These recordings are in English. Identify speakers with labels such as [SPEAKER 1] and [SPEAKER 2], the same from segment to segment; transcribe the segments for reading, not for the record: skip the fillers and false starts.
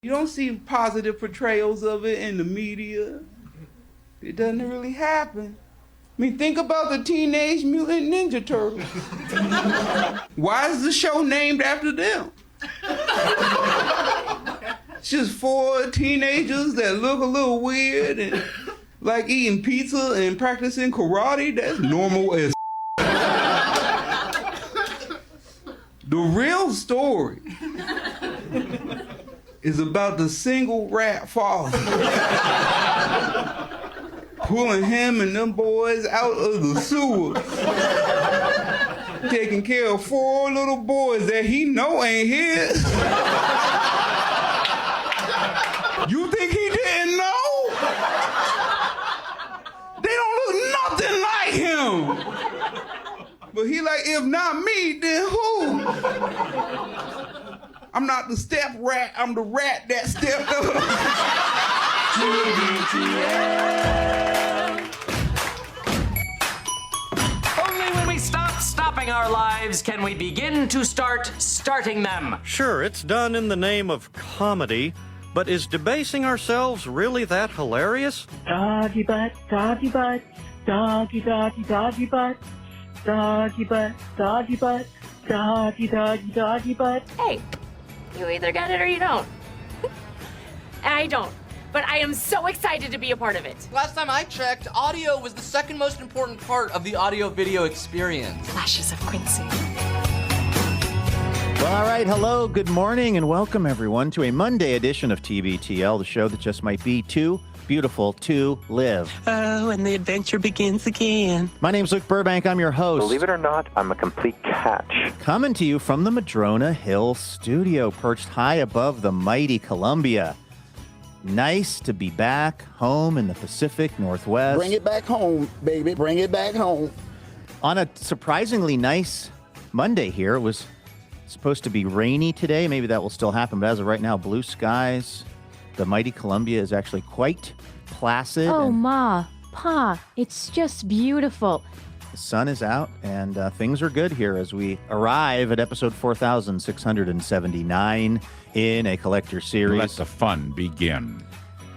[SPEAKER 1] You don't see positive portrayals of it in the media. It doesn't really happen. I mean, think about the Teenage Mutant Ninja Turtles. Why is the show named after them? It's just four teenagers that look a little weird and like eating pizza and practicing karate. That's normal as The real story is about the single rat father pulling him and them boys out of the sewer, taking care of four little boys that he know ain't his. You think he didn't know? They don't look nothing like him. But he like, if not me, then who? I'm not the step rat, I'm the rat that stepped up.
[SPEAKER 2] Only when we stop stopping our lives can we begin to start starting them.
[SPEAKER 3] Sure, it's done in the name of comedy, but is debasing ourselves really that hilarious?
[SPEAKER 4] Doggy butt, doggy butt, doggy doggy doggy butt, doggy butt, doggy butt, doggy doggy doggy butt.
[SPEAKER 5] Hey, you either get it or you don't. I don't, but I am so excited to be a part of it.
[SPEAKER 6] Last time I checked, audio was the second most important part of the audio-video experience.
[SPEAKER 5] Flashes of Quincy.
[SPEAKER 7] Well, all right. Hello, good morning, and welcome, everyone, to a Monday edition of TBTL, the show that just might be too beautiful to live.
[SPEAKER 8] Oh, and the adventure begins again.
[SPEAKER 7] My name's Luke Burbank. I'm your host.
[SPEAKER 9] Believe it or not, I'm a complete catch.
[SPEAKER 7] Coming to you from the Madrona Hill studio, perched high above the mighty Columbia. Nice to be back home in the Pacific Northwest.
[SPEAKER 10] Bring it back home, baby. Bring it back home.
[SPEAKER 7] On a surprisingly nice Monday here. It was supposed to be rainy today. Maybe that will still happen, but as of right now, blue skies. The mighty Columbia is actually quite placid.
[SPEAKER 11] Oh, Ma, Pa, it's just beautiful.
[SPEAKER 7] The sun is out, and things are good here as we arrive at episode 4679 in a collector series.
[SPEAKER 12] Let the fun begin.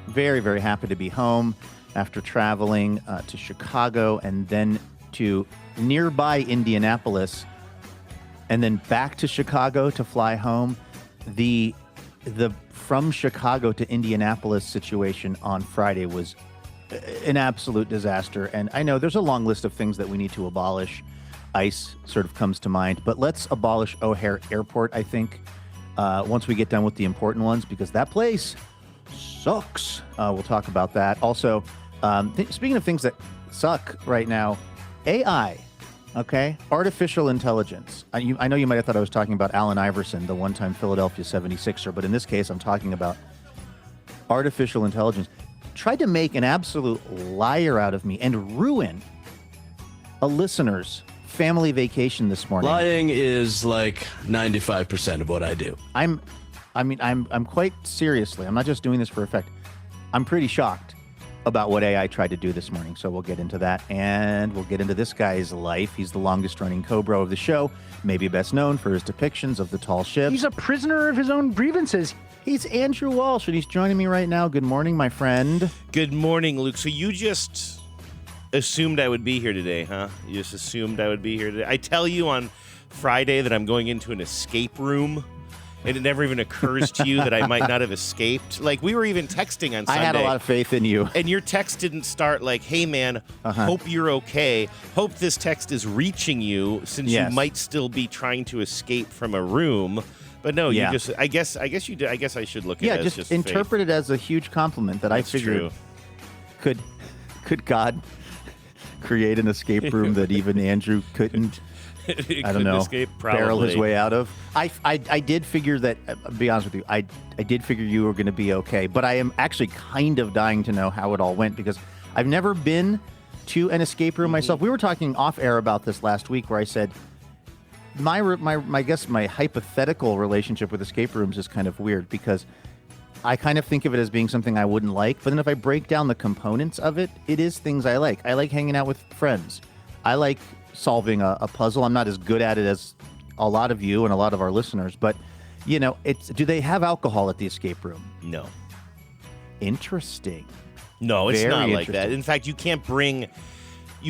[SPEAKER 7] Very, very happy to be home after traveling to Chicago and then to nearby Indianapolis and then back to Chicago to fly home. The from Chicago to Indianapolis situation on Friday was an absolute disaster. And I know there's a long list of things that we need to abolish. ICE sort of comes to mind. But let's abolish O'Hare Airport, I think, once we get done with the important ones, because that place sucks. We'll talk about that. Also, speaking of things that suck right now, AI, okay? Artificial intelligence. I know you might have thought I was talking about Allen Iverson, the one-time Philadelphia 76er, but in this case, I'm talking about artificial intelligence. Tried to make an absolute liar out of me and ruin a listener's family vacation this morning.
[SPEAKER 13] Lying is like 95% of what I do.
[SPEAKER 7] I'm quite seriously, I'm not just doing this for effect. I'm pretty shocked about what AI tried to do this morning. So we'll get into that, and we'll get into this guy's life. He's the longest running Cobra of the show, maybe best known for his depictions of the tall ships.
[SPEAKER 14] He's a prisoner of his own grievances.
[SPEAKER 7] He's Andrew Walsh, and he's joining me right now. Good morning, my friend.
[SPEAKER 15] Good morning, Luke. So you just assumed I would be here today, huh? You just assumed I would be here today. I tell you on Friday that I'm going into an escape room, and it never even occurs to you that I might not have escaped. Like, we were even texting on Sunday.
[SPEAKER 7] I had a lot of faith in you.
[SPEAKER 15] And your text didn't start like, hey, man, hope you're okay. Hope this text is reaching you since you might still be trying to escape from a room. But no, you just, I guess you did. I guess I should look at it as just
[SPEAKER 7] interpret
[SPEAKER 15] faith.
[SPEAKER 7] it as a huge compliment that
[SPEAKER 15] That's
[SPEAKER 7] I figured
[SPEAKER 15] true.
[SPEAKER 7] Could God create an escape room that even Andrew couldn't, I don't know,
[SPEAKER 15] escape,
[SPEAKER 7] barrel his way out of? I did figure that, I'll be honest with you, I did figure you were going to be okay, but I am actually kind of dying to know how it all went, because I've never been to an escape room myself. We were talking off air about this last week, where I said, my guess my hypothetical relationship with escape rooms is kind of weird, because I kind of think of it as being something I wouldn't like, but then if I break down the components of it, it is things I like. I like hanging out with friends. I like solving a puzzle. I'm not as good at it as a lot of you and a lot of our listeners, but You know, do they have alcohol at the escape room?
[SPEAKER 15] No.
[SPEAKER 7] Interesting.
[SPEAKER 15] No, it's
[SPEAKER 7] Very
[SPEAKER 15] not like that.
[SPEAKER 7] interesting.
[SPEAKER 15] In fact, you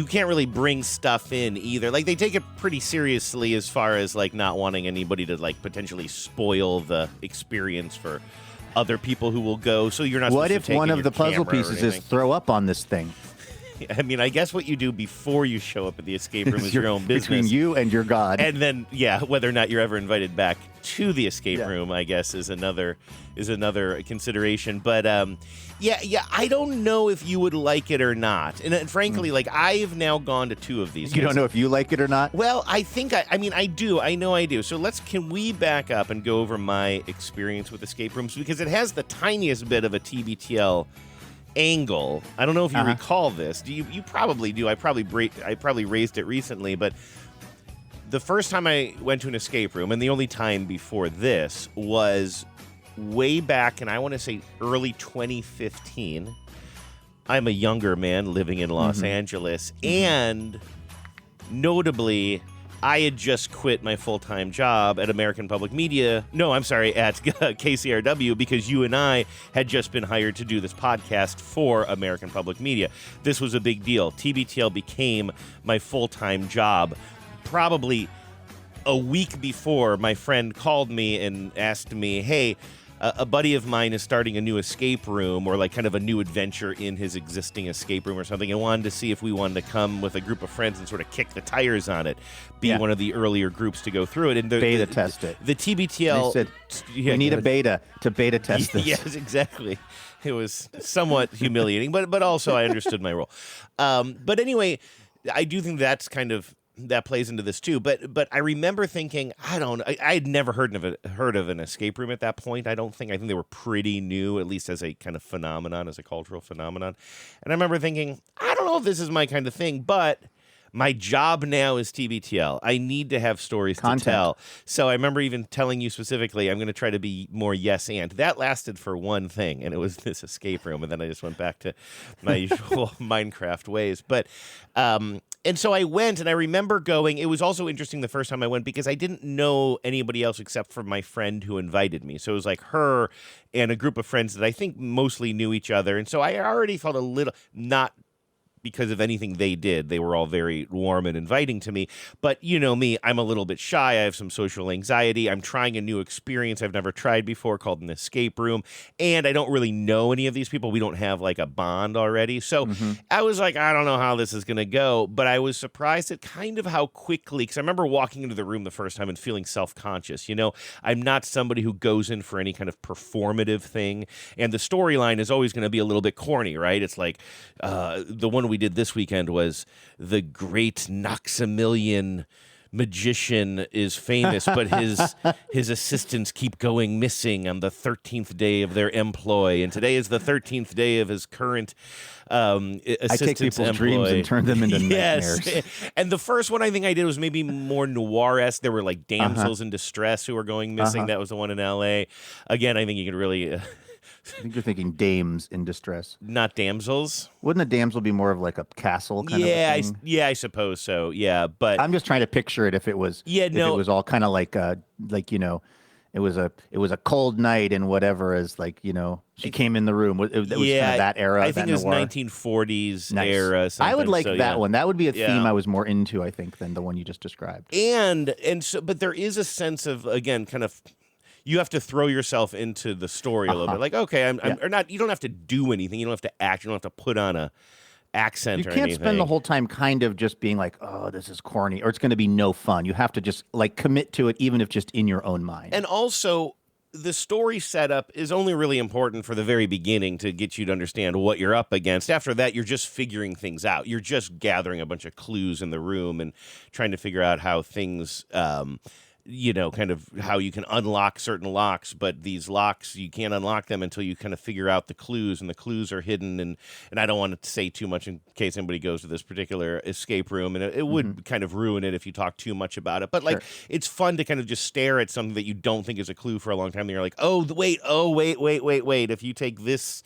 [SPEAKER 15] can't really bring stuff in either. Like, they take it pretty seriously as far as like not wanting anybody to like potentially spoil the experience for other people who will go. So you're not.
[SPEAKER 7] What
[SPEAKER 15] supposed
[SPEAKER 7] if
[SPEAKER 15] to take
[SPEAKER 7] one
[SPEAKER 15] in
[SPEAKER 7] of
[SPEAKER 15] your
[SPEAKER 7] the puzzle
[SPEAKER 15] camera or
[SPEAKER 7] pieces is
[SPEAKER 15] anything.
[SPEAKER 7] throw up on this thing?
[SPEAKER 15] I mean, I guess what you do before you show up at the escape room is your own business.
[SPEAKER 7] Between you and your God.
[SPEAKER 15] And then, yeah, whether or not you're ever invited back to the escape room, I guess, is another consideration. But yeah, I don't know if you would like it or not. And frankly, like, I've now gone to 2 of these.
[SPEAKER 7] You don't know if you like it or not?
[SPEAKER 15] Well, I think I mean, I do. I know I do. So can we back up and go over my experience with escape rooms, because it has the tiniest bit of a TBTL angle. I don't know if you recall this. You probably do. I probably raised it recently, but the first time I went to an escape room, and the only time before this, was way back, and I want to say early 2015. I'm a younger man living in Los Angeles, and notably, I had just quit my full-time job at American Public Media. No, I'm sorry, at KCRW, because you and I had just been hired to do this podcast for American Public Media. This was a big deal. TBTL became my full-time job. Probably a week before, my friend called me and asked me, hey, a buddy of mine is starting a new escape room, or like kind of a new adventure in his existing escape room or something, and wanted to see if we wanted to come with a group of friends and sort of kick the tires on it, be one of the earlier groups to go through it. And
[SPEAKER 7] beta test it.
[SPEAKER 15] The TBTL...
[SPEAKER 7] They said, we need a beta to beta test this.
[SPEAKER 15] Yes, exactly. It was somewhat humiliating, but also I understood my role. But anyway, I do think that's kind of... that plays into this too, but I remember thinking, I had never heard of an escape room at that point. I think they were pretty new, at least as a kind of phenomenon, as a cultural phenomenon. And I remember thinking, I don't know if this is my kind of thing, but my job now is TBTL. I need to have stories to tell. So I remember even telling you specifically, I'm going to try to be more yes and. That lasted for one thing, and it was this escape room, and then I just went back to my usual Minecraft ways. But and so I went, and I remember going. It was also interesting the first time I went, because I didn't know anybody else except for my friend who invited me. So it was like her and a group of friends that I think mostly knew each other. And so I already felt a little, not because of anything they did. They were all very warm and inviting to me. But you know me, I'm a little bit shy. I have some social anxiety. I'm trying a new experience I've never tried before called an escape room. And I don't really know any of these people. We don't have like a bond already. So I was like, I don't know how this is going to go. But I was surprised at kind of how quickly, because I remember walking into the room the first time and feeling self-conscious. You know, I'm not somebody who goes in for any kind of performative thing. And the storyline is always going to be a little bit corny, right? It's like the one we did this weekend was the great Noxamilian magician is famous, but his assistants keep going missing on the 13th day of their employ, and today is the 13th day of his current assistant's
[SPEAKER 7] I take people's
[SPEAKER 15] employ.
[SPEAKER 7] dreams and turn them into
[SPEAKER 15] Yes.
[SPEAKER 7] nightmares.
[SPEAKER 15] And the first one I think I did was maybe more noir-esque. There were like damsels in distress who were going missing. That was the one in L.A. Again, I think you could really...
[SPEAKER 7] I think you're thinking dames in distress.
[SPEAKER 15] Not damsels.
[SPEAKER 7] Wouldn't a damsel be more of like a castle kind of a thing?
[SPEAKER 15] I suppose so. Yeah, but
[SPEAKER 7] I'm just trying to picture it if it was if it was all kind of like you know, it was a cold night and whatever, as like, you know, she came in the room. It was kind of that era.
[SPEAKER 15] I think it was
[SPEAKER 7] noir.
[SPEAKER 15] 1940s
[SPEAKER 7] Nice.
[SPEAKER 15] era.
[SPEAKER 7] I would like
[SPEAKER 15] so,
[SPEAKER 7] that
[SPEAKER 15] yeah.
[SPEAKER 7] one. That would be a
[SPEAKER 15] Yeah.
[SPEAKER 7] theme I was more into, I think, than the one you just described.
[SPEAKER 15] And so, but there is a sense of, again, kind of, you have to throw yourself into the story a little bit. Like, okay, or not. You don't have to do anything. You don't have to act. You don't have to put on a accent
[SPEAKER 7] You
[SPEAKER 15] or
[SPEAKER 7] can't
[SPEAKER 15] anything.
[SPEAKER 7] spend the whole time kind of just being like, oh, this is corny, or it's going to be no fun. You have to just like commit to it, even if just in your own mind.
[SPEAKER 15] And also, the story setup is only really important for the very beginning to get you to understand what you're up against. After that, you're just figuring things out. You're just gathering a bunch of clues in the room and trying to figure out how things, you know, kind of how you can unlock certain locks. But these locks, you can't unlock them until you kind of figure out the clues, and the clues are hidden. And I don't want to say too much in case anybody goes to this particular escape room, and it would kind of ruin it if you talk too much about it. But like, it's fun to kind of just stare at something that you don't think is a clue for a long time, and you're like, oh, wait. If you take this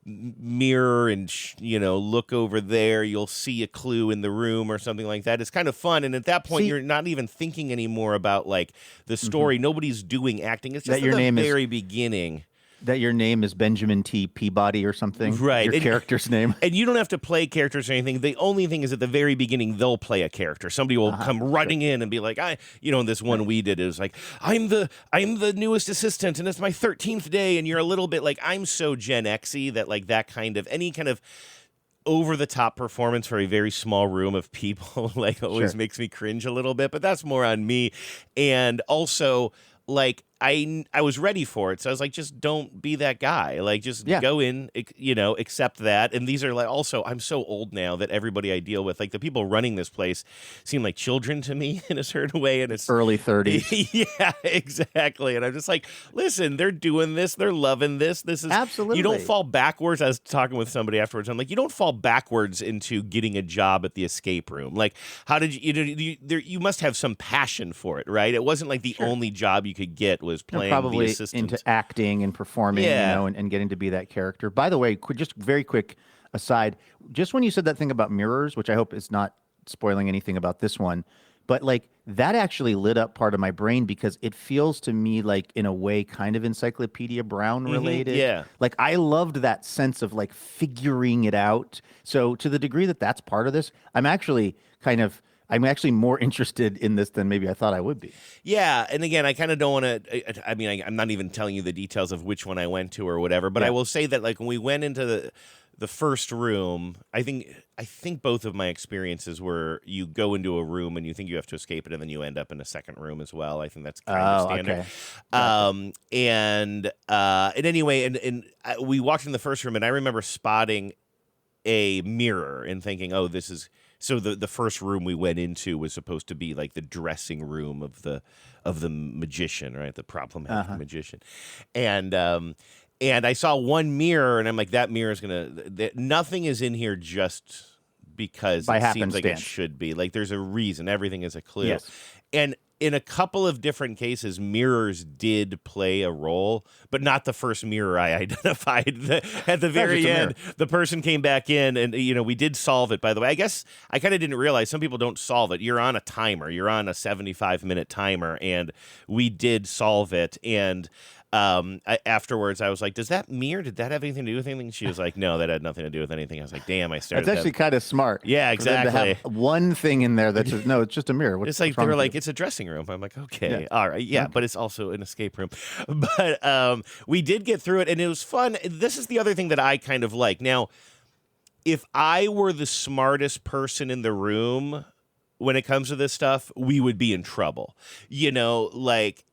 [SPEAKER 15] mirror and look over there, you'll see a clue in the room or something like that. It's kind of fun, and at that point you're not even thinking anymore about like the story. Nobody's doing acting. It's just
[SPEAKER 7] That your
[SPEAKER 15] at the
[SPEAKER 7] name is-
[SPEAKER 15] very beginning.
[SPEAKER 7] That your name is Benjamin T. Peabody or something?
[SPEAKER 15] Right.
[SPEAKER 7] Your character's name.
[SPEAKER 15] And you don't have to play characters or anything. The only thing is at the very beginning, they'll play a character. Somebody will come running in and be like, this one we did is like, I'm the newest assistant and it's my 13th day. And you're a little bit like, I'm so Gen X-y that like that kind of, any kind of over-the-top performance for a very small room of people like always makes me cringe a little bit. But that's more on me. And also, like, I was ready for it, so I was like, just don't be that guy. Like, just go in, accept that. And these are like, also, I'm so old now that everybody I deal with, like the people running this place, seem like children to me in a certain way. And it's
[SPEAKER 7] early 30s.
[SPEAKER 15] Yeah, exactly. And I'm just like, listen, they're doing this, they're loving this. This is
[SPEAKER 7] absolutely.
[SPEAKER 15] You don't fall backwards. I was talking with somebody afterwards. I'm like, you don't fall backwards into getting a job at the escape room. Like, how did you must have some passion for it, right? It wasn't like the only job you could get was playing
[SPEAKER 7] probably
[SPEAKER 15] the assistant.
[SPEAKER 7] into acting and performing, and getting to be that character. By the way, just very quick aside, just when you said that thing about mirrors, which I hope is not spoiling anything about this one, but like that actually lit up part of my brain because it feels to me like in a way kind of Encyclopedia Brown related.
[SPEAKER 15] Yeah.
[SPEAKER 7] Like I loved that sense of like figuring it out. So to the degree that that's part of this, I'm actually more interested in this than maybe I thought I would be.
[SPEAKER 15] Yeah, and again, I kind of don't want to. I'm not even telling you the details of which one I went to or whatever. But I will say that, like, when we went into the first room, I think both of my experiences were you go into a room and you think you have to escape it, and then you end up in a second room as well. I think that's kind of standard. And anyway, we walked in the first room, and I remember spotting a mirror and thinking, oh, this is. So the first room we went into was supposed to be like the dressing room of the magician, right? The problematic magician. And I saw one mirror, and I'm like, that mirror is nothing is in here just because it seems like it should be. Like there's a reason. Everything is a clue.
[SPEAKER 7] Yes.
[SPEAKER 15] And in a couple of different cases, mirrors did play a role, but not the first mirror I identified. At the very end, the person came back in, and we did solve it. By the way, I guess I kind of didn't realize some people don't solve it. You're on a timer. You're on a 75-minute timer, and we did solve it. And afterwards, I was like, "Does that mirror? Did that have anything to do with anything?" She was like, "No, that had nothing to do with anything." I was like, "Damn!" I started.
[SPEAKER 7] That's actually kind of smart.
[SPEAKER 15] Yeah, exactly.
[SPEAKER 7] For them to have one thing in there that's no, it's just a mirror.
[SPEAKER 15] It's like they were like, "It's a dressing room." I'm like, "Okay, all right, but it's also an escape room." But we did get through it, and it was fun. This is the other thing that I kind of like. Now, if I were the smartest person in the room when it comes to this stuff, we would be in trouble. Like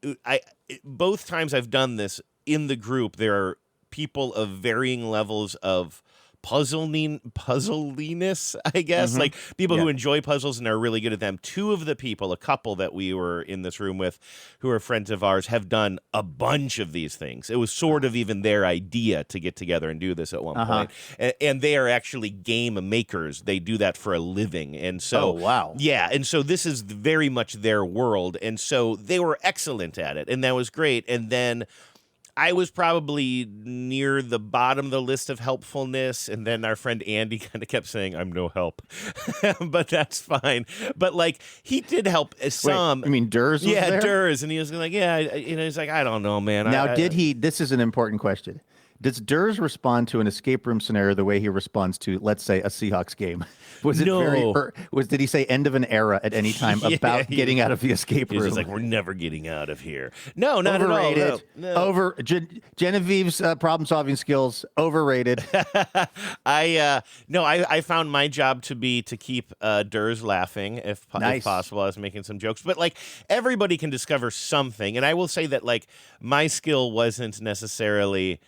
[SPEAKER 15] both times I've done this in the group, there are people of varying levels of puzzliness, I guess. Like people who enjoy puzzles and are really good at them. Two of the people, a couple that we were in this room with, who are friends of ours, have done a bunch of these things. It was sort of even their idea to get together and do this at one point. And they are actually game makers. They do that for a living. And so, yeah. And so this is very much their world. And so they were excellent at it. And that was great. And then I was probably near the bottom of the list of helpfulness, and then our friend Andy kind of kept saying, "I'm no help," but that's fine. But like he did help some.
[SPEAKER 7] Wait, you mean Durs?
[SPEAKER 15] Yeah,
[SPEAKER 7] there?
[SPEAKER 15] Durs, and he was like, "Yeah," he's like, "I don't know, man."
[SPEAKER 7] Now, did he? This is an important question. Does Durs respond to an escape room scenario the way he responds to, let's say, a Seahawks game? Was it did he say end of an era at any time about getting out of the escape room?
[SPEAKER 15] He's like, "We're never getting out of here." No, not overrated. At all. No.
[SPEAKER 7] Genevieve's problem-solving skills overrated.
[SPEAKER 15] I found my job to be to keep Durs laughing if possible. I was making some jokes, but like everybody can discover something, and I will say that like my skill wasn't necessarily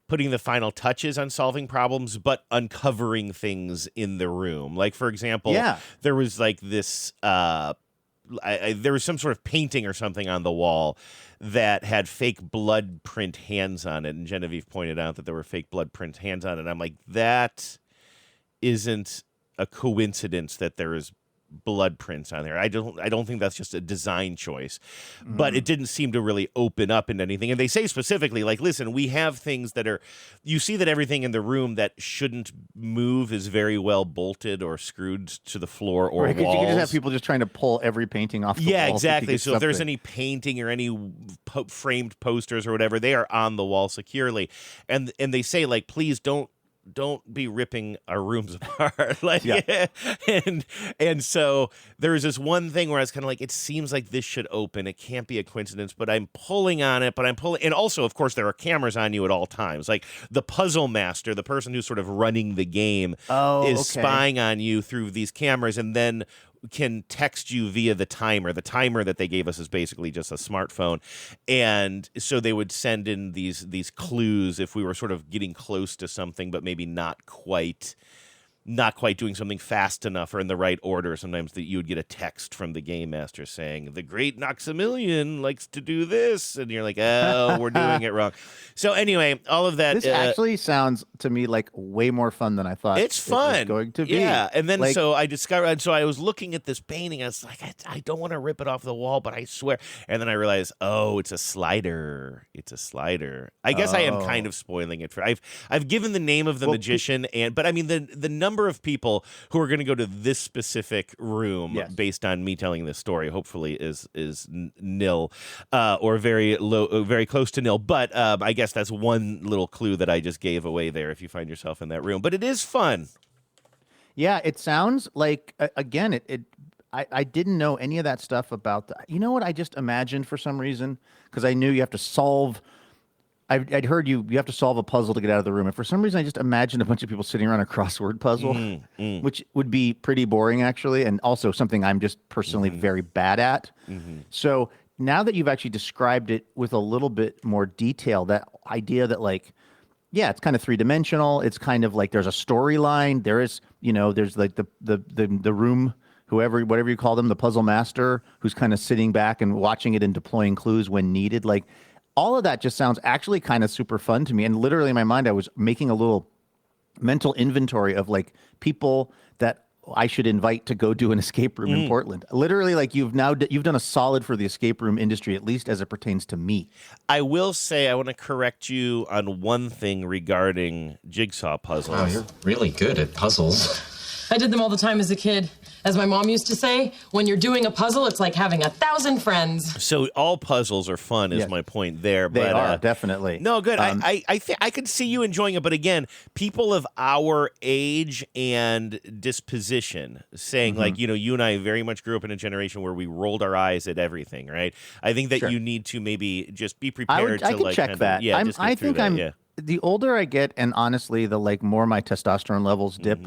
[SPEAKER 15] putting the final touches on solving problems, but uncovering things in the room. Like, for example, there was like this, there was some sort of painting or something on the wall that had fake blood print hands on it. And Genevieve pointed out that there were fake blood print hands on it. And I'm like, that isn't a coincidence that there is blood prints on there. I don't think that's just a design choice, but it didn't seem to really open up into anything. And they say specifically, like, listen, we have things that are, you see that everything in the room that shouldn't move is very well bolted or screwed to the floor or
[SPEAKER 7] Right, 'cause
[SPEAKER 15] walls.
[SPEAKER 7] you could just have people just trying to pull every painting off the
[SPEAKER 15] Yeah,
[SPEAKER 7] wall.
[SPEAKER 15] exactly. So if there's
[SPEAKER 7] something.
[SPEAKER 15] any painting or any framed posters or whatever, they are on the wall securely. And they say, like, please don't be ripping our rooms apart. Like,
[SPEAKER 7] Yeah.
[SPEAKER 15] and so there's this one thing where I was kind of like, it seems like this should open. It can't be a coincidence, but I'm pulling on it, and also, of course, there are cameras on you at all times. Like the puzzle master, the person who's sort of running the game, is spying on you through these cameras, and then can text you via the timer. The timer that they gave us is basically just a smartphone. And so they would send in these clues if we were sort of getting close to something, but maybe not quite doing something fast enough or in the right order. Sometimes that you would get a text from the game master saying, the great Noxamillion likes to do this. And you're like, oh, we're doing it wrong. So anyway, all of that.
[SPEAKER 7] This actually sounds to me like way more fun than I thought.
[SPEAKER 15] It's fun.
[SPEAKER 7] It was going to be.
[SPEAKER 15] Yeah. And then
[SPEAKER 7] Like,
[SPEAKER 15] so I discovered, and so I was looking at this painting. I was like, I don't want to rip it off the wall, but I swear. And then I realized, oh, it's a slider. It's a slider. I guess I am kind of spoiling it for. I've given the name of the magician, but I mean the number of people who are going to go to this specific room based on me telling this story hopefully is nil, or very low, very close to nil. But I guess that's one little clue that I just gave away there if you find yourself in that room. But it is fun.
[SPEAKER 7] Yeah, it sounds like again. I didn't know any of that stuff about the. You know what? I just imagined for some reason because I knew you have to solve. I'd heard you have to solve a puzzle to get out of the room, and for some reason I just imagined a bunch of people sitting around a crossword puzzle, which would be pretty boring actually, and also something I'm just personally very bad at. So now that you've actually described it with a little bit more detail, that idea that like, yeah, it's kind of three-dimensional. It's kind of like there's a storyline. There is, there's like the room, whatever you call them, the puzzle master who's kind of sitting back and watching it and deploying clues when needed. Like all of that just sounds actually kind of super fun to me. And literally in my mind, I was making a little mental inventory of like people that I should invite to go do an escape room in Portland. Literally, like you've done a solid for the escape room industry, at least as it pertains to me.
[SPEAKER 15] I will say I want to correct you on one thing regarding jigsaw puzzles.
[SPEAKER 12] Wow, you're really good at puzzles.
[SPEAKER 16] I did them all the time as a kid. As my mom used to say, when you're doing a puzzle, it's like having 1,000 friends.
[SPEAKER 15] So all puzzles are fun, is my point there.
[SPEAKER 7] They are, definitely.
[SPEAKER 15] No, good. I think I could see you enjoying it, but again, people of our age and disposition saying like, you and I very much grew up in a generation where we rolled our eyes at everything, right? I think that you need to maybe just be prepared
[SPEAKER 7] I can check that.
[SPEAKER 15] Just
[SPEAKER 7] I think the older I get, and honestly, the like more my testosterone levels dip.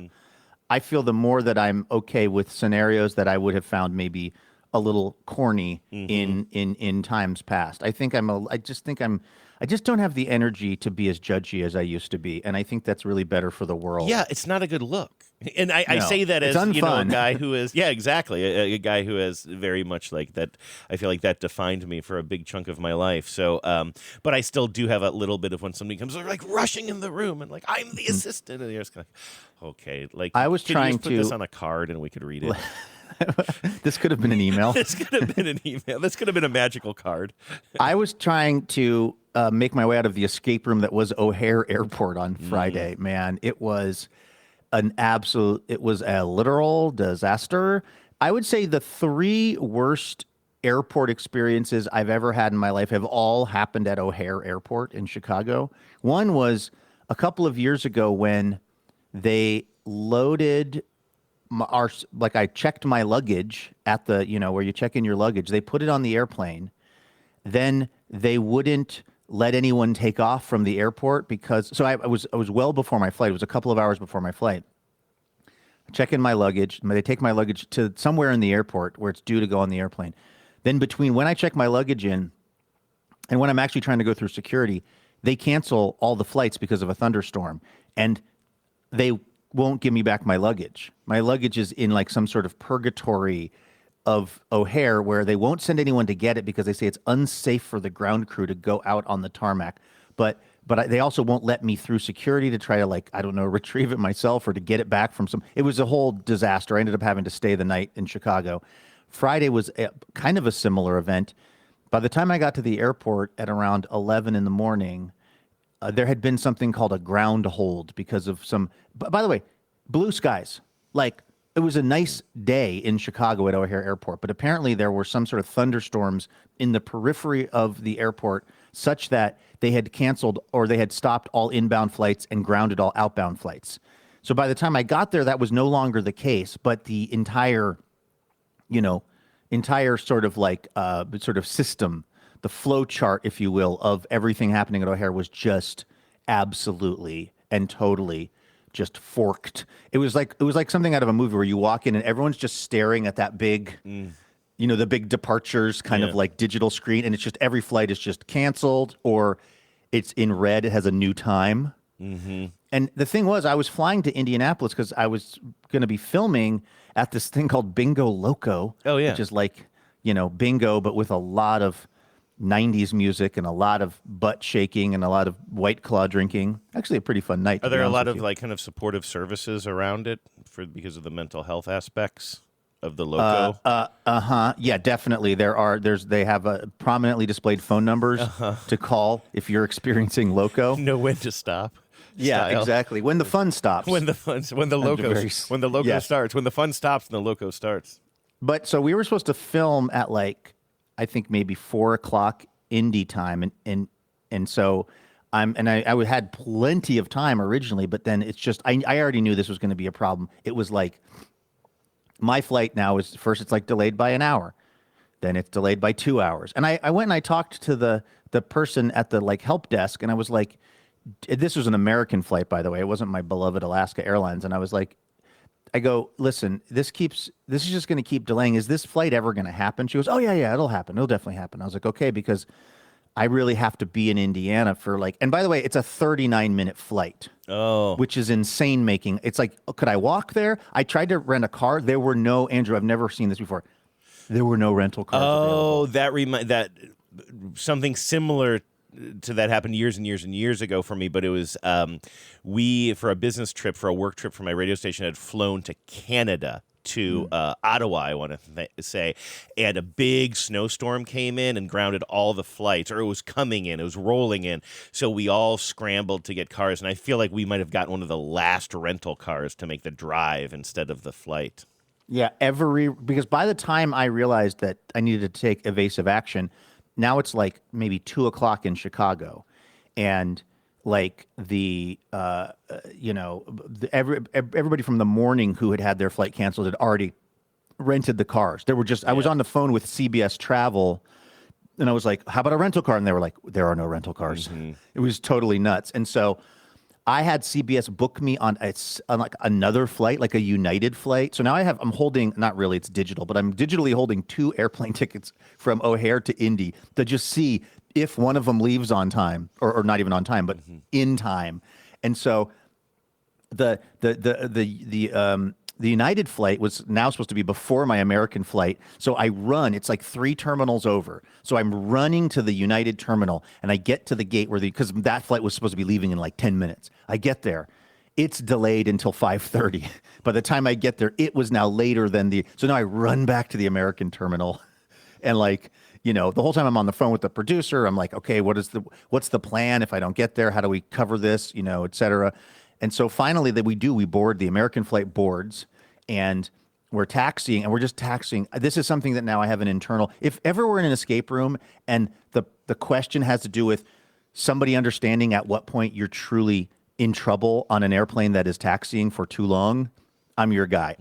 [SPEAKER 7] I feel the more that I'm okay with scenarios that I would have found maybe a little corny in times past. I just don't have the energy to be as judgy as I used to be, and I think that's really better for the world.
[SPEAKER 15] Yeah, it's not a good look. And I say that as a guy who is exactly a guy who has very much like that. I feel like that defined me for a big chunk of my life. So, but I still do have a little bit of when somebody comes like rushing in the room and like I'm the assistant, and you're just kind of okay. Like
[SPEAKER 7] I was trying
[SPEAKER 15] you just put this on a card and we could read it.
[SPEAKER 7] This could have been an email.
[SPEAKER 15] This could have been an email. This could have been a magical card.
[SPEAKER 7] I was trying to make my way out of the escape room that was O'Hare Airport on Friday. Man, it was it was a literal disaster. I would say the 3 worst airport experiences I've ever had in my life have all happened at O'Hare Airport in Chicago. One was a couple of years ago when they loaded I checked my luggage at the, where you check in your luggage. They put it on the airplane. Then they wouldn't let anyone take off from the airport because I was well before my flight. It was a couple of hours before my flight. I check in my luggage. They take my luggage to somewhere in the airport where it's due to go on the airplane. Then between when I check my luggage in and when I'm actually trying to go through security, they cancel all the flights because of a thunderstorm. And they won't give me back my luggage. My luggage is in like some sort of purgatory of O'Hare where they won't send anyone to get it because they say it's unsafe for the ground crew to go out on the tarmac. But but they also won't let me through security to try to, like, I don't know, retrieve it myself or to get it back from some. It was a whole disaster. I ended up having to stay the night in Chicago. Friday was kind of a similar event. By the time I got to the airport at around 11 in the morning, there had been something called a ground hold because of some. By the way, blue skies. Like, it was a nice day in Chicago at O'Hare Airport, but apparently there were some sort of thunderstorms in the periphery of the airport such that they had canceled or they had stopped all inbound flights and grounded all outbound flights. So by the time I got there, that was no longer the case, but the entire sort of like sort of system, the flow chart, if you will, of everything happening at O'Hare was just absolutely and totally just forked. It was like something out of a movie where you walk in and everyone's just staring at that big, the big departures kind of like digital screen, and it's just every flight is just canceled or it's in red. It has a new time.
[SPEAKER 15] Mm-hmm.
[SPEAKER 7] And the thing was, I was flying to Indianapolis because I was going to be filming at this thing called Bingo Loco.
[SPEAKER 15] Oh, yeah.
[SPEAKER 7] Which is like, bingo, but with a lot of 90s music and a lot of butt shaking and a lot of White Claw drinking. Actually, a pretty fun night.
[SPEAKER 15] Are there a lot of like kind of supportive services around it because of the mental health aspects of the Loco?
[SPEAKER 7] Yeah, definitely. They have prominently displayed phone numbers to call if you're experiencing Loco.
[SPEAKER 15] Know when to stop.
[SPEAKER 7] Yeah,
[SPEAKER 15] style.
[SPEAKER 7] Exactly. When the fun stops.
[SPEAKER 15] When the fun stops and the Loco starts.
[SPEAKER 7] But so we were supposed to film at like, I think maybe 4:00 Indy time, and so I had plenty of time originally, but then it's just I already knew this was going to be a problem. It was like my flight now is first it's like delayed by an hour, then it's delayed by 2 hours, and I went and I talked to the person at the like help desk, and I was like, this was an American flight, by the way, it wasn't my beloved Alaska Airlines, and I was like, I go, listen, this is just going to keep delaying. Is this flight ever going to happen? She goes, oh, yeah, it'll happen. It'll definitely happen. I was like, okay, because I really have to be in Indiana for like, and by the way, it's a 39-minute flight.
[SPEAKER 15] Oh.
[SPEAKER 7] Which is insane making. It's like, could I walk there? I tried to rent a car. There were no, Andrew, I've never seen this before. There were no rental cars available.
[SPEAKER 15] That something similar to that happened years and years and years ago for me, but it was we, for a business trip, for a work trip for my radio station, had flown to Canada, to Ottawa, I want to say, and a big snowstorm came in and grounded all the flights, or it was coming in, it was rolling in, so we all scrambled to get cars, and I feel like we might have gotten one of the last rental cars to make the drive instead of the flight.
[SPEAKER 7] Yeah, because by the time I realized that I needed to take evasive action, now it's like maybe 2:00 in Chicago, and like everybody from the morning who had their flight canceled had already rented the cars. I was on the phone with CBS Travel, and I was like, "How about a rental car?" And they were like, "There are no rental cars." Mm-hmm. It was totally nuts, and so I had CBS book me on like another flight, like a United flight. So now I'm holding, not really, it's digital, but I'm digitally holding 2 airplane tickets from O'Hare to Indy to just see if one of them leaves on time, or not even on time, but in time. And so the United flight was now supposed to be before my American flight. So I run, it's like 3 terminals over. So I'm running to the United terminal, and I get to the gate because that flight was supposed to be leaving in like 10 minutes. I get there. It's delayed until 5:30. By the time I get there, it was now later than so now I run back to the American terminal, and like, the whole time I'm on the phone with the producer, I'm like, okay, what's the plan if I don't get there? How do we cover this, et cetera? And so finally we board, the American flight boards, and we're taxiing, and we're just taxiing. This is something that now I have an internal, if ever we're in an escape room and the question has to do with somebody understanding at what point you're truly in trouble on an airplane that is taxiing for too long, I'm your guy.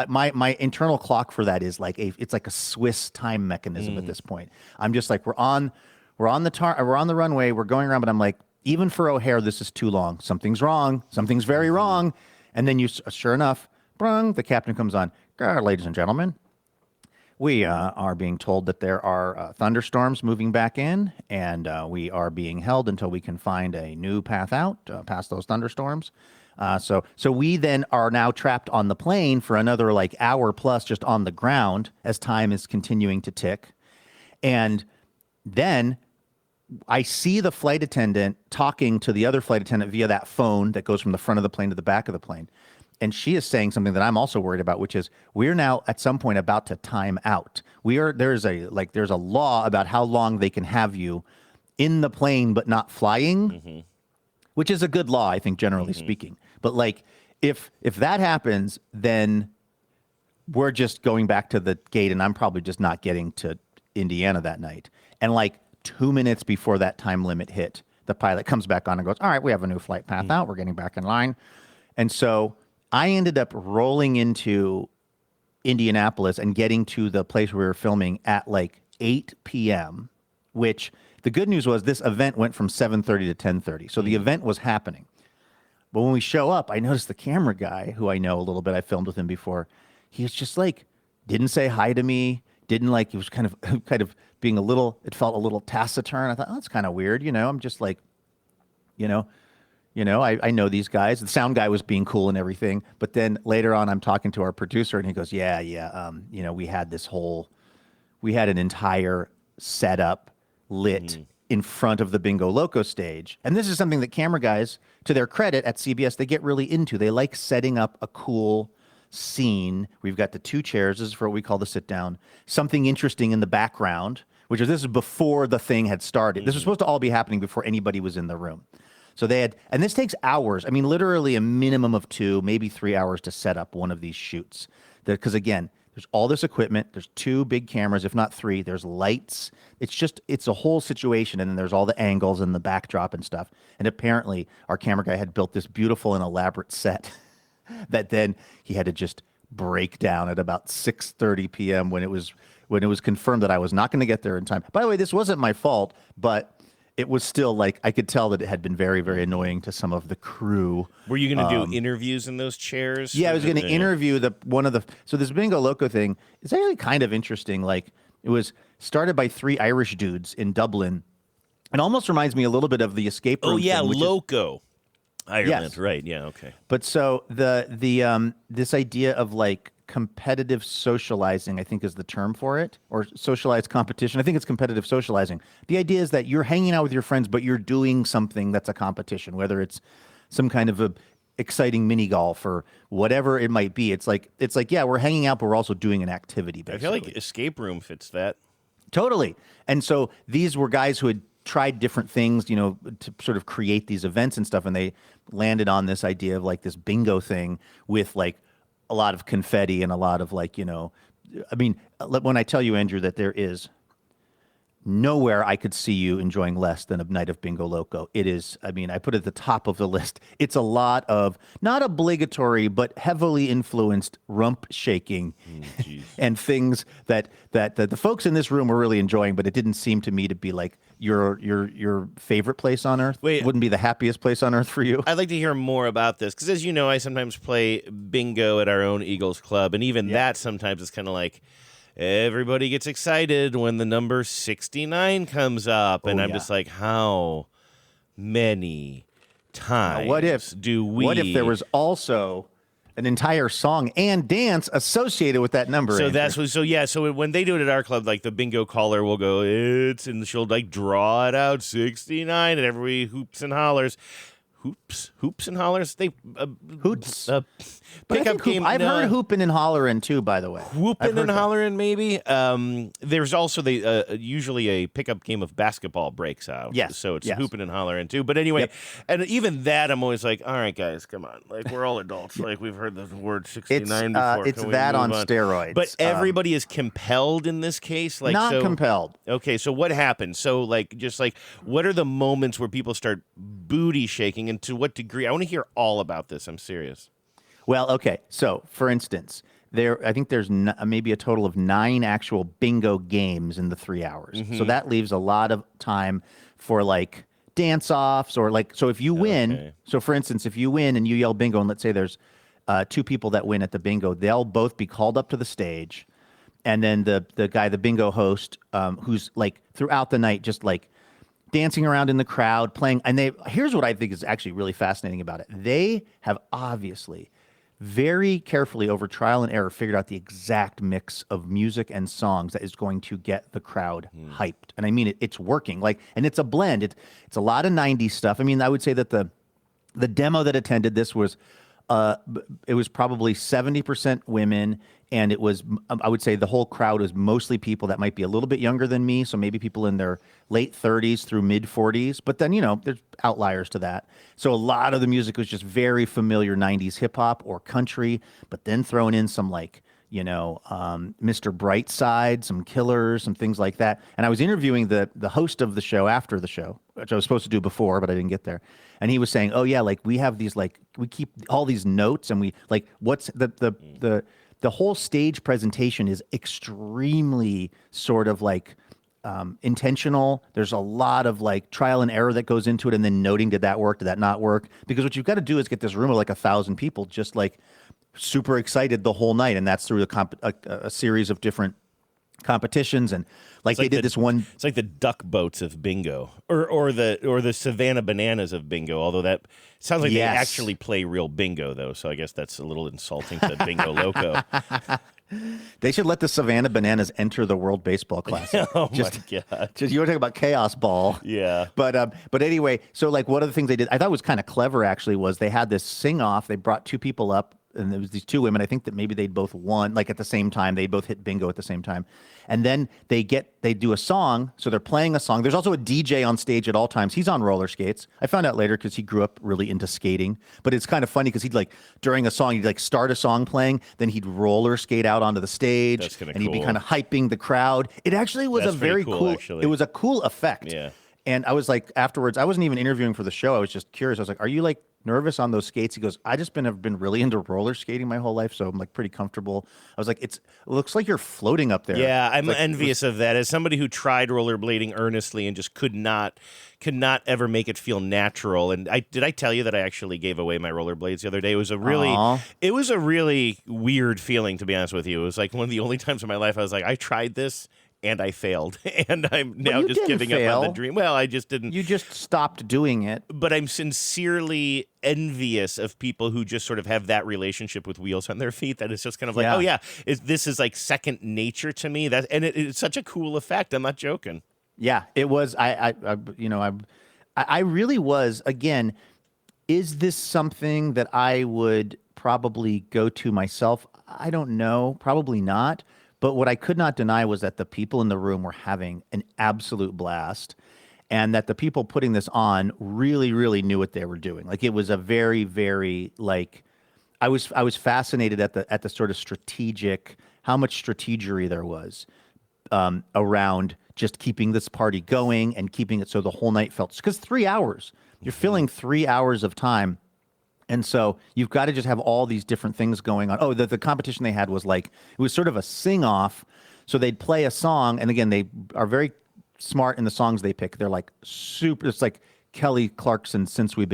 [SPEAKER 7] My internal clock for that is like it's like a Swiss time mechanism at this point. I'm just like, we're on the runway, we're going around, but I'm like, even for O'Hare, this is too long. Something's wrong. Something's very wrong. And then sure enough, brung, the captain comes on. Ladies and gentlemen, we are being told that there are thunderstorms moving back in, and we are being held until we can find a new path out past those thunderstorms. So we then are now trapped on the plane for another like hour plus, just on the ground, as time is continuing to tick. And then I see the flight attendant talking to the other flight attendant via that phone that goes from the front of the plane to the back of the plane. And she is saying something that I'm also worried about, which is we're now at some point about to time out. There's a law about how long they can have you in the plane but not flying, which is a good law, I think, generally speaking. But like if that happens, then we're just going back to the gate, and I'm probably just not getting to Indiana that night. And like 2 minutes before that time limit hit, the pilot comes back on and goes, all right, we have a new flight path out. We're getting back in line. And so I ended up rolling into Indianapolis and getting to the place where we were filming at like 8 p.m., which the good news was this event went from 7:30 to 10:30. So the event was happening. But when we show up, I noticed the camera guy, who I know a little bit, I filmed with him before, he was just like, didn't say hi to me, didn't like, he was kind of being it felt a little taciturn. I thought, oh, that's kind of weird. I'm just like, I know these guys. The sound guy was being cool and everything. But then later on, I'm talking to our producer and he goes, we had an entire setup lit in front of the Bingo Loco stage. And this is something that camera guys, to their credit at CBS, they get really into. They like setting up a cool scene. We've got the 2 chairs. This is for what we call the sit down. Something interesting in the background, this is before the thing had started. This was supposed to all be happening before anybody was in the room. So and this takes hours. I mean, literally a minimum of 2, maybe 3 hours to set up one of these shoots. Because again, there's all this equipment. There's 2 big cameras, if not 3. There's lights. It's a whole situation. And then there's all the angles and the backdrop and stuff. And apparently our camera guy had built this beautiful and elaborate set that then he had to just break down at about 6:30 p.m. when it was confirmed that I was not going to get there in time. By the way, this wasn't my fault, but it was still like I could tell that it had been very, very annoying to some of the crew.
[SPEAKER 15] Were you going to do interviews in those chairs?
[SPEAKER 7] Yeah, I was going to interview so this Bingo Loco thing is actually kind of interesting. Like it was started by 3 Irish dudes in Dublin. It almost reminds me a little bit of the escape room.
[SPEAKER 15] Oh yeah,
[SPEAKER 7] thing,
[SPEAKER 15] Loco. Ireland,
[SPEAKER 7] yes.
[SPEAKER 15] Right? Yeah, okay.
[SPEAKER 7] But so this idea of like competitive socializing, I think is the term for it, or socialized competition. I think it's competitive socializing. The idea is that you're hanging out with your friends, but you're doing something that's a competition, whether it's some kind of a exciting mini golf or whatever it might be. It's like yeah, we're hanging out, but we're also doing an activity. Basically.
[SPEAKER 15] I feel like escape room fits that.
[SPEAKER 7] Totally. And so these were guys who had tried different things, to sort of create these events and stuff, and they landed on this idea of like this bingo thing with like a lot of confetti and a lot of like, I mean, when I tell you, Andrew, that there is nowhere I could see you enjoying less than a night of Bingo Loco. It is, I mean, I put it at the top of the list. It's a lot of, not obligatory, but heavily influenced rump shaking and things that the folks in this room were really enjoying, but it didn't seem to me to be like your favorite place on earth. It wouldn't be the happiest place on earth for you.
[SPEAKER 15] I'd like to hear more about this, because as you know, I sometimes play bingo at our own Eagles Club, and even that sometimes is kind of like, everybody gets excited when the number 69 comes up, and I'm just like, how many times
[SPEAKER 7] now, what if there was also an entire song and dance associated with that number?
[SPEAKER 15] So that's what. So when they do it at our club, like the bingo caller will go, "It's," and she'll like draw it out 69, and everybody hoops and hollers. Hoops and hollers. They
[SPEAKER 7] hoots.
[SPEAKER 15] Pickup game.
[SPEAKER 7] I've heard hooping and hollering too. By the way,
[SPEAKER 15] whooping and hollering maybe. There's also usually a pickup game of basketball breaks out.
[SPEAKER 7] Yes,
[SPEAKER 15] so it's hooping and hollering too. But anyway, and even that, I'm always like, all right, guys, come on. Like we're all adults. Like we've heard the word 69 before.
[SPEAKER 7] It's that on steroids.
[SPEAKER 15] But everybody is compelled in this case. Like
[SPEAKER 7] not compelled.
[SPEAKER 15] Okay, so what happens? So like, just like, what are the moments where people start booty shaking, and to what degree? I want to hear all about this. I'm serious.
[SPEAKER 7] Well, okay. So, for instance, I think there's maybe a total of 9 actual bingo games in the 3 hours. So that leaves a lot of time for like dance-offs or like. So if you win, so for instance, if you win and you yell bingo, and let's say there's 2 people that win at the bingo, they'll both be called up to the stage, and then the guy, the bingo host, who's like throughout the night just like dancing around in the crowd, playing. And here's what I think is actually really fascinating about it. They have obviously very carefully over trial and error figured out the exact mix of music and songs that is going to get the crowd hyped. And I mean it's working. Like, and it's a blend. It's a lot of 90s stuff. I mean, I would say that the demo that attended this was it was probably 70% women, and it was, I would say the whole crowd was mostly people that might be a little bit younger than me, so maybe people in their late 30s through mid 40s, but then, you know, there's outliers to that. So a lot of the music was just very familiar 90s hip hop or country, but then throwing in some like, you know, Mr. Brightside, some Killers, some things like that. And I was interviewing the host of the show after the show, which I was supposed to do before, but I didn't get there. And he was saying, "Oh yeah, like we have these, like we keep all these notes, and we like what's the whole stage presentation is extremely sort of like intentional. There's a lot of like trial and error that goes into it, and then noting, did that work, did that not work? Because what you've got to do is get this room of like 1,000 people just like super excited the whole night, and that's through a series of different competitions. And like they did this one,
[SPEAKER 15] it's like the duck boats of bingo, or the Savannah Bananas of bingo, although that sounds like they actually play real bingo though, so I guess that's a little insulting to Bingo Loco.
[SPEAKER 7] They should let the Savannah Bananas enter the World Baseball Classic.
[SPEAKER 15] Oh my God.
[SPEAKER 7] Just, you were talking about chaos ball.
[SPEAKER 15] Yeah.
[SPEAKER 7] But anyway, so like one of the things they did, I thought was kind of clever actually, was they had this sing off. They brought two people up, and there was these two women. I think that maybe they'd both won, like at the same time. They both hit bingo at the same time. And then they do a song. So they're playing a song. There's also a DJ on stage at all times. He's on roller skates. I found out later because he grew up really into skating. But it's kind of funny because he'd like, during a song, he'd like start a song playing, then he'd roller skate out onto the stage.
[SPEAKER 15] That's kinda
[SPEAKER 7] and he'd be
[SPEAKER 15] cool.
[SPEAKER 7] kind of hyping the crowd. It actually was
[SPEAKER 15] That's
[SPEAKER 7] a very
[SPEAKER 15] pretty
[SPEAKER 7] cool,
[SPEAKER 15] actually.
[SPEAKER 7] it was a cool effect.
[SPEAKER 15] Yeah.
[SPEAKER 7] And I was like, afterwards, I wasn't even interviewing for the show. I was just curious. I was like, are you like nervous on those skates? He goes, I just have been really into roller skating my whole life, so I'm like pretty comfortable. I was like, it looks like you're floating up there.
[SPEAKER 15] Yeah, I'm
[SPEAKER 7] like,
[SPEAKER 15] envious of that. As somebody who tried rollerblading earnestly and just could not ever make it feel natural. And did I tell you that I actually gave away my rollerblades the other day? It was a really weird feeling, to be honest with you. It was like one of the only times in my life I was like, I tried this and I failed, and I'm now just giving up on the dream. Well, I just didn't.
[SPEAKER 7] You just stopped doing it.
[SPEAKER 15] But I'm sincerely envious of people who just sort of have that relationship with wheels on their feet. That it's just kind of like, oh yeah, this is like second nature to me. It's such a cool effect. I'm not joking.
[SPEAKER 7] Yeah, it was. I really was. Again, is this something that I would probably go to myself? I don't know. Probably not. But what I could not deny was that the people in the room were having an absolute blast, and that the people putting this on really, really knew what they were doing. Like it was a very, very like I was fascinated at the sort of strategic, how much strategery there was around just keeping this party going and keeping it so the whole night felt, because 3 hours, you're filling 3 hours of time. And so you've got to just have all these different things going on. Oh, the competition they had was like, it was sort of a sing-off. So they'd play a song, and again, they are very smart in the songs they pick. They're like super, it's like Kelly Clarkson, Since You've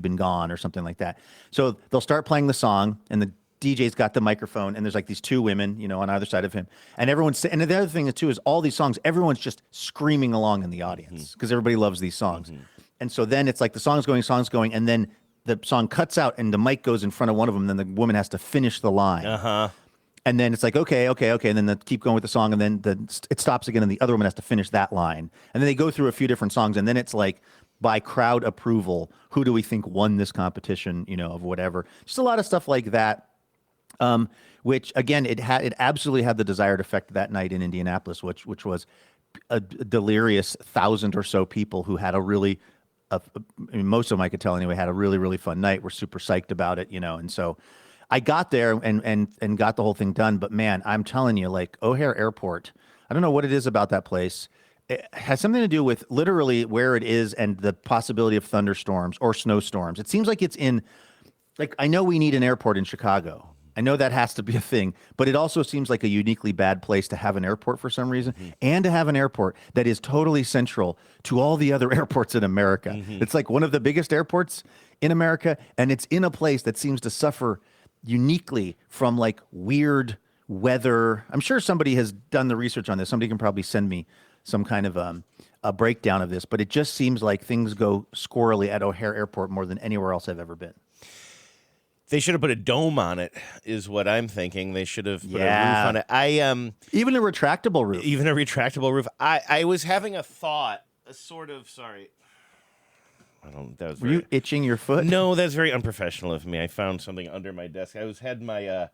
[SPEAKER 7] Been Gone, or something like that. So they'll start playing the song, and the DJ's got the microphone, and there's like these two women, you know, on either side of him. And and the other thing too is all these songs, everyone's just screaming along in the audience because everybody loves these songs. And so then it's like the song's going, and then the song cuts out and the mic goes in front of one of them, and then the woman has to finish the line. And then it's like, okay. And then they keep going with the song, and then it stops again, and the other woman has to finish that line. And then they go through a few different songs, and then it's like, by crowd approval, who do we think won this competition, you know, of whatever. Just a lot of stuff like that. Which again, it absolutely had the desired effect that night in Indianapolis, which was a delirious 1,000 or so people who had I mean, most of them I could tell anyway, had a really, really fun night. We're super psyched about it, you know. And so I got there and got the whole thing done. But man, I'm telling you, like O'Hare Airport, I don't know what it is about that place. It has something to do with literally where it is and the possibility of thunderstorms or snowstorms. It seems like it's in, like, I know we need an airport in Chicago. I know that has to be a thing, but it also seems like a uniquely bad place to have an airport for some reason, and to have an airport that is totally central to all the other airports in America. It's like one of the biggest airports in America, and it's in a place that seems to suffer uniquely from like weird weather. I'm sure somebody has done the research on this. Somebody can probably send me some kind of a breakdown of this, but it just seems like things go squirrely at O'Hare Airport more than anywhere else I've ever been.
[SPEAKER 15] They should have put a dome on it, is what I'm thinking. They should have put a roof on it.
[SPEAKER 7] Even a retractable roof.
[SPEAKER 15] Even a retractable roof. I was having a thought, sorry.
[SPEAKER 7] Were you itching your foot?
[SPEAKER 15] No, that's very unprofessional of me. I found something under my desk. Had my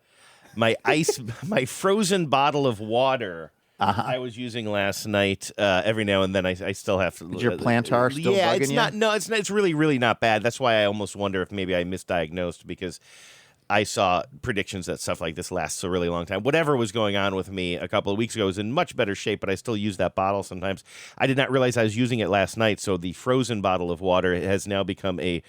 [SPEAKER 15] my frozen bottle of water. I was using last night. Every now and then, I still have to.
[SPEAKER 7] Is your plantar still bugging
[SPEAKER 15] it's
[SPEAKER 7] you?
[SPEAKER 15] not. No, it's really, really not bad. That's why I almost wonder if maybe I misdiagnosed, because I saw predictions that stuff like this lasts a really long time. Whatever was going on with me a couple of weeks ago was in much better shape, but I still use that bottle sometimes. I did not realize I was using it last night, so the frozen bottle of water has now become a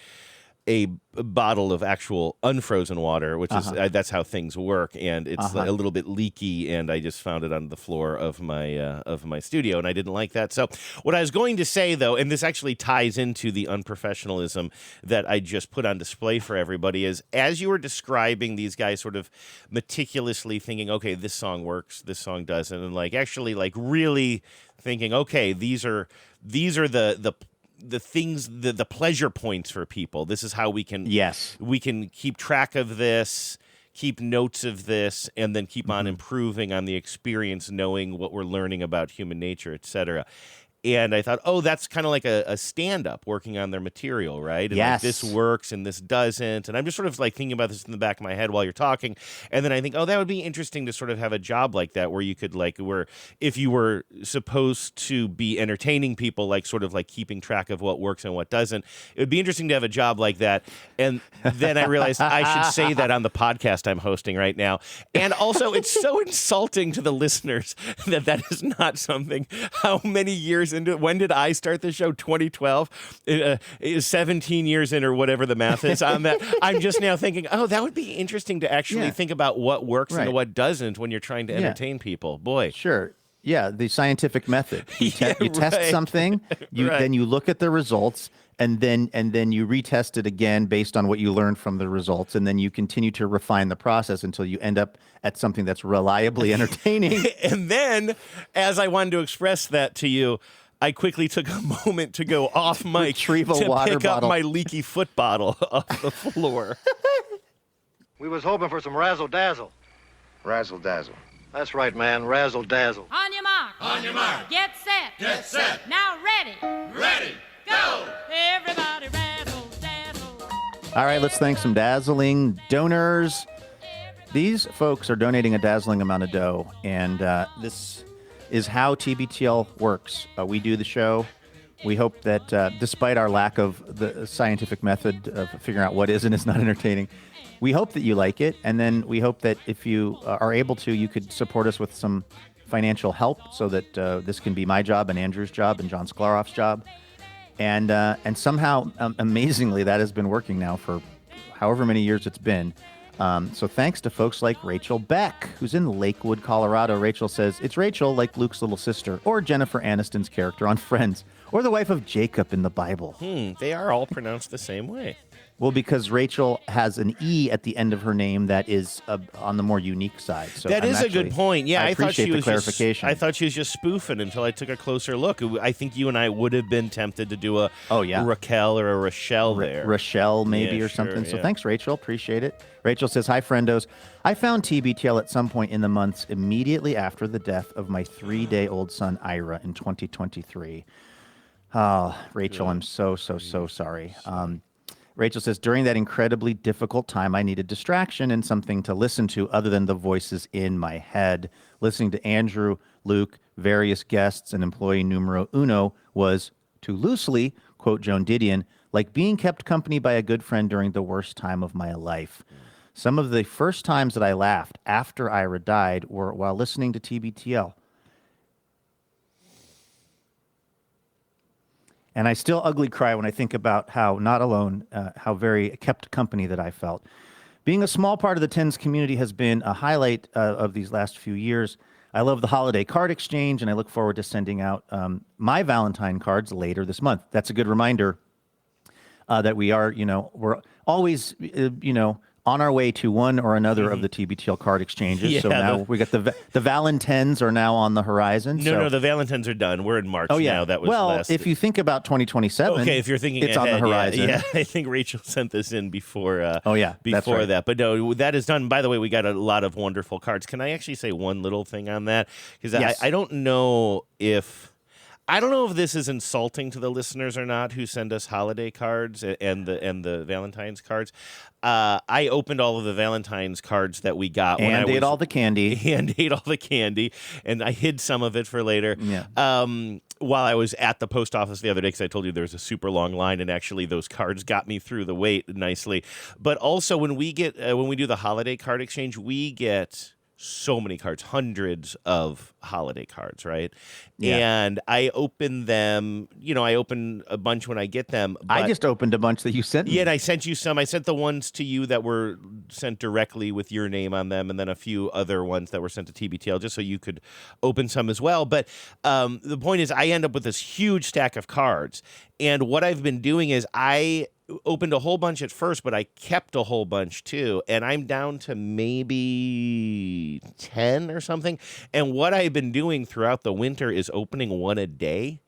[SPEAKER 15] bottle of actual unfrozen water, which is that's how things work, and it's a little bit leaky, and I just found it on the floor of my studio, and I didn't like that. So what I was going to say, though, and this actually ties into the unprofessionalism that I just put on display for everybody, is as you were describing these guys sort of meticulously thinking, okay, this song works, this song doesn't, and actually really thinking, okay, these are the things, the pleasure points for people. This is how we can keep track of this, keep notes of this, and then keep on improving on the experience, knowing what we're learning about human nature, etc. And I thought, that's kind of like a stand-up working on their material, right? And this works and this doesn't. And I'm just sort of thinking about this in the back of my head while you're talking. And then I think, that would be interesting to sort of have a job like that where you could where if you were supposed to be entertaining people, sort of keeping track of what works and what doesn't, it would be interesting to have a job like that. And then I realized I should say that on the podcast I'm hosting right now. And also, it's so insulting to the listeners that is not something. How many years into it? When did I start the show? 2012? 17 years in, or whatever the math is on that. I'm just now thinking, that would be interesting to actually think about what works and what doesn't when you're trying to entertain people. Boy.
[SPEAKER 7] Sure. Yeah, the scientific method. You test something, then you look at the results, and then you retest it again based on what you learned from the results, and then you continue to refine the process until you end up at something that's reliably entertaining.
[SPEAKER 15] And then, as I wanted to express that to you, I quickly took a moment to go off mic to pick up my leaky foot bottle off the floor.
[SPEAKER 17] We was hoping for some razzle-dazzle.
[SPEAKER 18] Razzle-dazzle.
[SPEAKER 17] That's right, man, razzle-dazzle.
[SPEAKER 19] On your mark.
[SPEAKER 18] On your mark.
[SPEAKER 19] Get set.
[SPEAKER 18] Get set.
[SPEAKER 19] Now ready.
[SPEAKER 18] Ready. Go.
[SPEAKER 19] Everybody razzle-dazzle.
[SPEAKER 7] All right, let's thank some dazzling donors. These folks are donating a dazzling amount of dough, and this is how TBTL works. We do the show. We hope that despite our lack of the scientific method of figuring out what is and is not entertaining, we hope that you like it. And then we hope that if you are able to, you could support us with some financial help so that this can be my job and Andrew's job and John Sklaroff's job. And somehow, amazingly, that has been working now for however many years it's been. So thanks to folks like Rachel Beck, who's in Lakewood, Colorado. Rachel says, it's Rachel, like Luke's little sister, or Jennifer Aniston's character on Friends, or the wife of Jacob in the Bible.
[SPEAKER 15] They are all pronounced the same way.
[SPEAKER 7] Well, because Rachel has an E at the end of her name that is on the more unique side. So
[SPEAKER 15] that is a good point. Yeah,
[SPEAKER 7] I appreciate the clarification.
[SPEAKER 15] I thought she was just spoofing until I took a closer look. I think you and I would have been tempted to do a Raquel or a Rochelle there.
[SPEAKER 7] Rochelle maybe or something. So thanks, Rachel. Appreciate it. Rachel says, hi, friendos. I found TBTL at some point in the months immediately after the death of my 3-day-old son, Ira, in 2023. Oh, Rachel, I'm so sorry. Rachel says, during that incredibly difficult time, I needed distraction and something to listen to other than the voices in my head. Listening to Andrew, Luke, various guests, and employee numero uno was, to loosely quote Joan Didion, like being kept company by a good friend during the worst time of my life. Some of the first times that I laughed after Ira died were while listening to TBTL. And I still ugly cry when I think about how, not alone, how very kept company that I felt. Being a small part of the TENS community has been a highlight of these last few years. I love the holiday card exchange, and I look forward to sending out my Valentine cards later this month. That's a good reminder that we are, we're always, on our way to one or another of the TBTL card exchanges. So
[SPEAKER 15] Yeah,
[SPEAKER 7] now we got the Valentines are now on the horizon.
[SPEAKER 15] No, the Valentines are done. We're in March now. That was last.
[SPEAKER 7] If you think about 2027,
[SPEAKER 15] okay, if you're thinking
[SPEAKER 7] it's
[SPEAKER 15] ahead,
[SPEAKER 7] on the horizon.
[SPEAKER 15] Yeah, I think Rachel sent this in before.
[SPEAKER 7] that's
[SPEAKER 15] before
[SPEAKER 7] right.
[SPEAKER 15] that. But no, that is done. By the way, we got a lot of wonderful cards. Can I actually say one little thing on that? Because
[SPEAKER 7] Yes.
[SPEAKER 15] I don't know if. I don't know if this is insulting to the listeners or not who send us holiday cards and the Valentine's cards. I opened all of the Valentine's cards that we got when I
[SPEAKER 7] ate all the candy.
[SPEAKER 15] And ate all the candy, and I hid some of it for later.
[SPEAKER 7] Yeah.
[SPEAKER 15] While I was at the post office the other day, because I told you there was a super long line, and actually those cards got me through the wait nicely. But also when we get when we do the holiday card exchange, we get so many cards, hundreds of holiday cards, right?
[SPEAKER 7] Yeah.
[SPEAKER 15] And I open them, I open a bunch when I get them. But
[SPEAKER 7] I just opened a bunch that you sent me.
[SPEAKER 15] yeah, and I sent you some. I sent the ones to you that were sent directly with your name on them, and then a few other ones that were sent to TBTL, just so you could open some as well. But the point is, I end up with this huge stack of cards. And what I've been doing is I opened a whole bunch at first, but I kept a whole bunch too. And I'm down to maybe 10 or something. And what I've been doing throughout the winter is opening one a day.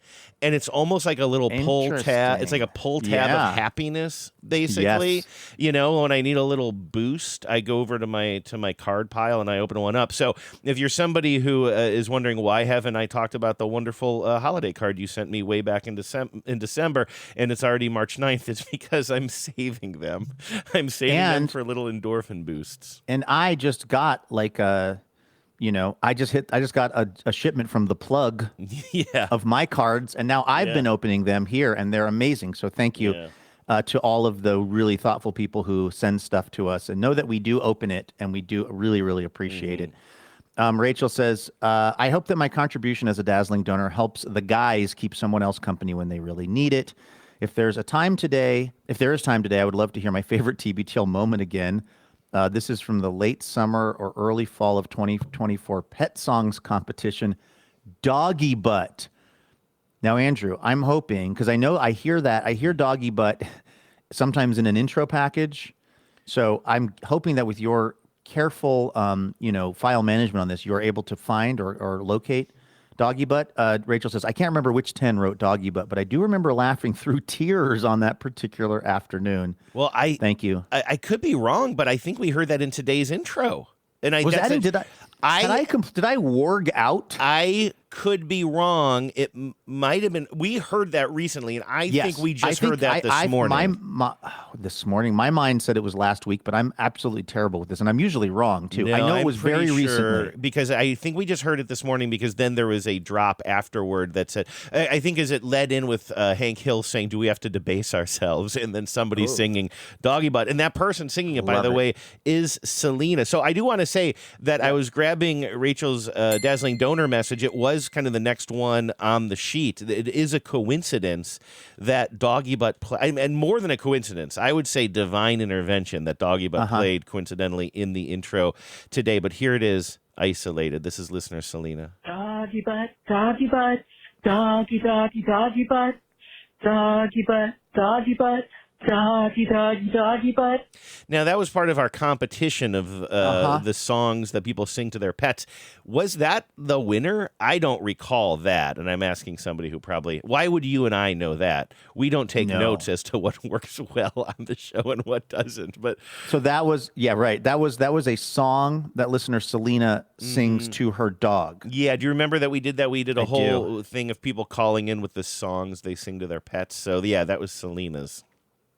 [SPEAKER 15] And it's almost like a little pull tab. It's like a pull tab of happiness, basically.
[SPEAKER 7] Yes.
[SPEAKER 15] When I need a little boost, I go over to my card pile and I open one up. So if you're somebody who is wondering why haven't I talked about the wonderful holiday card you sent me way back in December, and it's already March 9th, it's because I'm saving them. I'm saving them for little endorphin boosts.
[SPEAKER 7] And I just got I just got a shipment from the plug of my cards, and now I've been opening them here, and they're amazing. So thank you to all of the really thoughtful people who send stuff to us, and know that we do open it, and we do really, really appreciate it. Rachel says, I hope that my contribution as a dazzling donor helps the guys keep someone else company when they really need it. If there is time today, I would love to hear my favorite TBTL moment again. This is from the late summer or early fall of 2024 Pet Songs competition, Doggy Butt. Now, Andrew, I'm hoping, because I hear Doggy Butt sometimes in an intro package. So I'm hoping that with your careful, file management on this, you're able to find or locate Doggy Butt. Rachel says, I can't remember which 10 wrote Doggy Butt, but I do remember laughing through tears on that particular afternoon.
[SPEAKER 15] Well,
[SPEAKER 7] thank you.
[SPEAKER 15] I could be wrong, but I think we heard that in today's intro. And did I warg out? I could be wrong. It might have been. We heard that recently, and I think we just heard that this morning.
[SPEAKER 7] This morning, my mind said it was last week, but I'm absolutely terrible with this, and I'm usually wrong too.
[SPEAKER 15] No,
[SPEAKER 7] I know
[SPEAKER 15] I'm
[SPEAKER 7] it was very
[SPEAKER 15] pretty sure,
[SPEAKER 7] recently,
[SPEAKER 15] because I think we just heard it this morning. Because then there was a drop afterward that said, I think, as it led in with Hank Hill saying, "Do we have to debase ourselves?" And then somebody singing "Doggy Butt," and that person singing it, by the way, is Selena. So I do want to say that I was grabbing Rachel's dazzling donor message. It was kind of the next one on the sheet. It is a coincidence that Doggy Butt and more than a coincidence, I would say divine intervention that Doggy Butt played coincidentally in the intro today. But here it is, isolated. This is listener Selena.
[SPEAKER 4] Doggy butt, doggy butt, doggy, doggy, doggy butt, doggy butt, doggy butt. Doggy, doggy, doggy butt.
[SPEAKER 15] Now, that was part of our competition of the songs that people sing to their pets. Was that the winner? I don't recall that, and I'm asking somebody who probably... Why would you and I know that? We don't take notes as to what works well on the show and what doesn't. But
[SPEAKER 7] so that was right. That was a song that listener Selena sings to her dog.
[SPEAKER 15] Yeah, do you remember that we did that? We did a whole thing of people calling in with the songs they sing to their pets. So yeah, that was Selena's.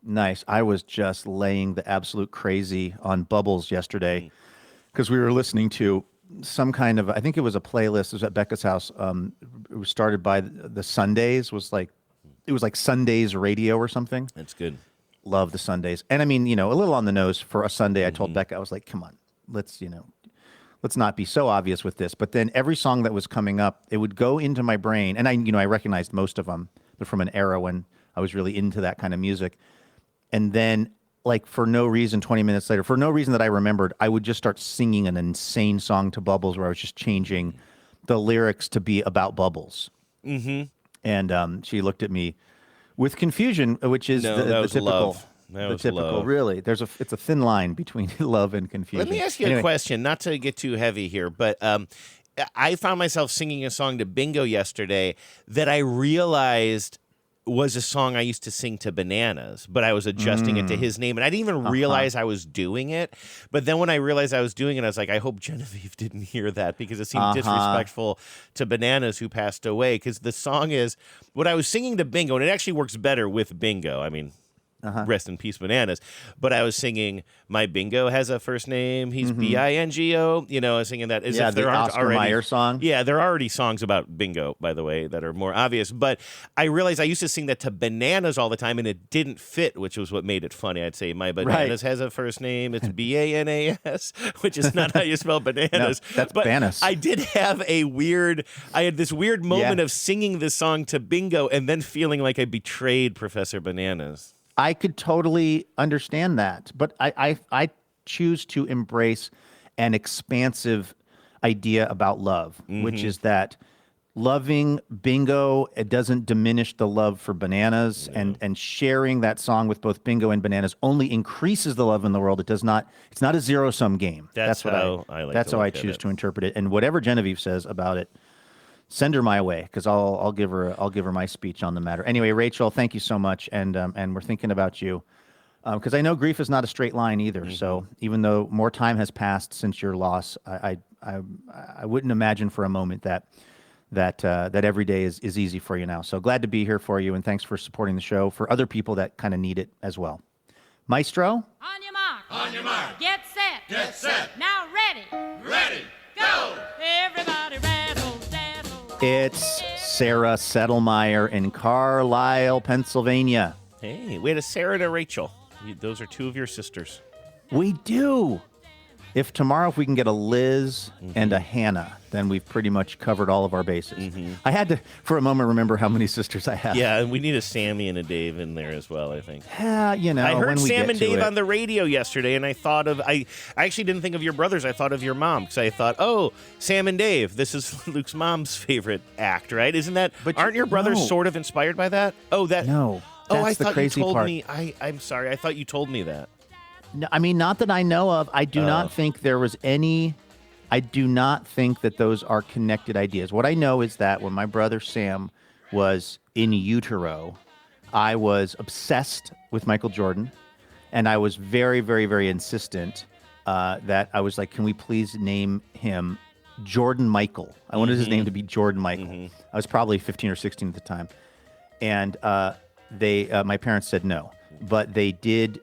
[SPEAKER 7] Nice. I was just laying the absolute crazy on Bubbles yesterday because we were listening to some kind of, I think it was a playlist. It was at Becca's house. It was started by the Sundays. It was like Sundays radio or something.
[SPEAKER 15] That's good.
[SPEAKER 7] Love the Sundays. And I mean, a little on the nose for a Sunday. I told Becca, I was like, come on, let's not be so obvious with this. But then every song that was coming up, it would go into my brain. And I recognized most of them. They're from an era when I was really into that kind of music. And then, for no reason, 20 minutes later, for no reason that I remembered, I would just start singing an insane song to Bubbles where I was just changing the lyrics to be about Bubbles. Mm-hmm. And she looked at me with confusion, which is the typical.
[SPEAKER 15] Love. That
[SPEAKER 7] the
[SPEAKER 15] was
[SPEAKER 7] typical.
[SPEAKER 15] low.
[SPEAKER 7] Really, it's a thin line between love and confusion.
[SPEAKER 15] Let me ask you
[SPEAKER 7] Anyway.
[SPEAKER 15] a question, not to get too heavy here, but I found myself singing a song to Bingo yesterday that I realized was a song I used to sing to Bananas, but I was adjusting it to his name, and I didn't even realize I was doing it. But then when I realized I was doing it, I was like, I hope Genevieve didn't hear that because it seemed disrespectful to Bananas, who passed away. Because the song is what I was singing to Bingo, and it actually works better with Bingo. I mean, rest in peace, Bananas. But I was singing, my Bingo has a first name. He's B-I-N-G-O. You know, I was singing that as if there
[SPEAKER 7] the
[SPEAKER 15] aren't
[SPEAKER 7] Oscar
[SPEAKER 15] already
[SPEAKER 7] Mayer song.
[SPEAKER 15] Yeah, there are already songs about Bingo, by the way, that are more obvious. But I realized I used to sing that to Bananas all the time, and it didn't fit, which was what made it funny. I'd say, my Bananas has a first name. It's B-A-N-A-S, which is not how you spell bananas.
[SPEAKER 7] No, that's Banas.
[SPEAKER 15] I did have I had this weird moment of singing this song to Bingo and then feeling like I betrayed Professor Bananas.
[SPEAKER 7] I could totally understand that, but I choose to embrace an expansive idea about love, which is that loving Bingo, it doesn't diminish the love for Bananas, and sharing that song with both Bingo and Bananas only increases the love in the world. It's not a zero-sum game.
[SPEAKER 15] That's
[SPEAKER 7] what
[SPEAKER 15] how I like
[SPEAKER 7] That's
[SPEAKER 15] to
[SPEAKER 7] how I
[SPEAKER 15] look at
[SPEAKER 7] choose
[SPEAKER 15] it.
[SPEAKER 7] to interpret it. And whatever Genevieve says about it, send her my way, because I'll give her my speech on the matter. Anyway, Rachel, thank you so much, and we're thinking about you, because I know grief is not a straight line either. So even though more time has passed since your loss, I wouldn't imagine for a moment that every day is easy for you now. So glad to be here for you, and thanks for supporting the show for other people that kind of need it as well. Maestro,
[SPEAKER 19] On your mark.
[SPEAKER 18] On your mark.
[SPEAKER 19] Get set.
[SPEAKER 18] Get set.
[SPEAKER 19] Now ready.
[SPEAKER 18] Ready. Go.
[SPEAKER 19] Everybody razzle dazzle.
[SPEAKER 7] it's Sarah Settlemyer in Carlisle, Pennsylvania.
[SPEAKER 15] Hey, we had a Sarah and a Rachel. Those are two of your sisters.
[SPEAKER 7] We do. If we can get a Liz and a Hannah, then we've pretty much covered all of our bases. I had to, for a moment, remember how many sisters I have.
[SPEAKER 15] Yeah, and we need a Sammy and a Dave in there as well, I think.
[SPEAKER 7] You know,
[SPEAKER 15] I heard
[SPEAKER 7] when we
[SPEAKER 15] Sam
[SPEAKER 7] get
[SPEAKER 15] and
[SPEAKER 7] to
[SPEAKER 15] Dave
[SPEAKER 7] it.
[SPEAKER 15] on the radio yesterday, and I thought of, I actually didn't think of your brothers. I thought of your mom, because I thought, oh, Sam and Dave, this is Luke's mom's favorite act, right? Isn't that, aren't your brothers sort of inspired by that? Oh, that.
[SPEAKER 7] No.
[SPEAKER 15] Oh, I
[SPEAKER 7] That's the
[SPEAKER 15] thought
[SPEAKER 7] crazy
[SPEAKER 15] you told
[SPEAKER 7] part.
[SPEAKER 15] me. I'm sorry. I thought you told me that.
[SPEAKER 7] No, I mean, not that I know of. I do not think there was any. I do not think that those are connected ideas. What I know is that when my brother Sam was in utero, I was obsessed with Michael Jordan, and I was very, very, very insistent that I was like, can we please name him Jordan Michael? I wanted his name to be Jordan Michael. I was probably 15 or 16 at the time, and my parents said no, but they did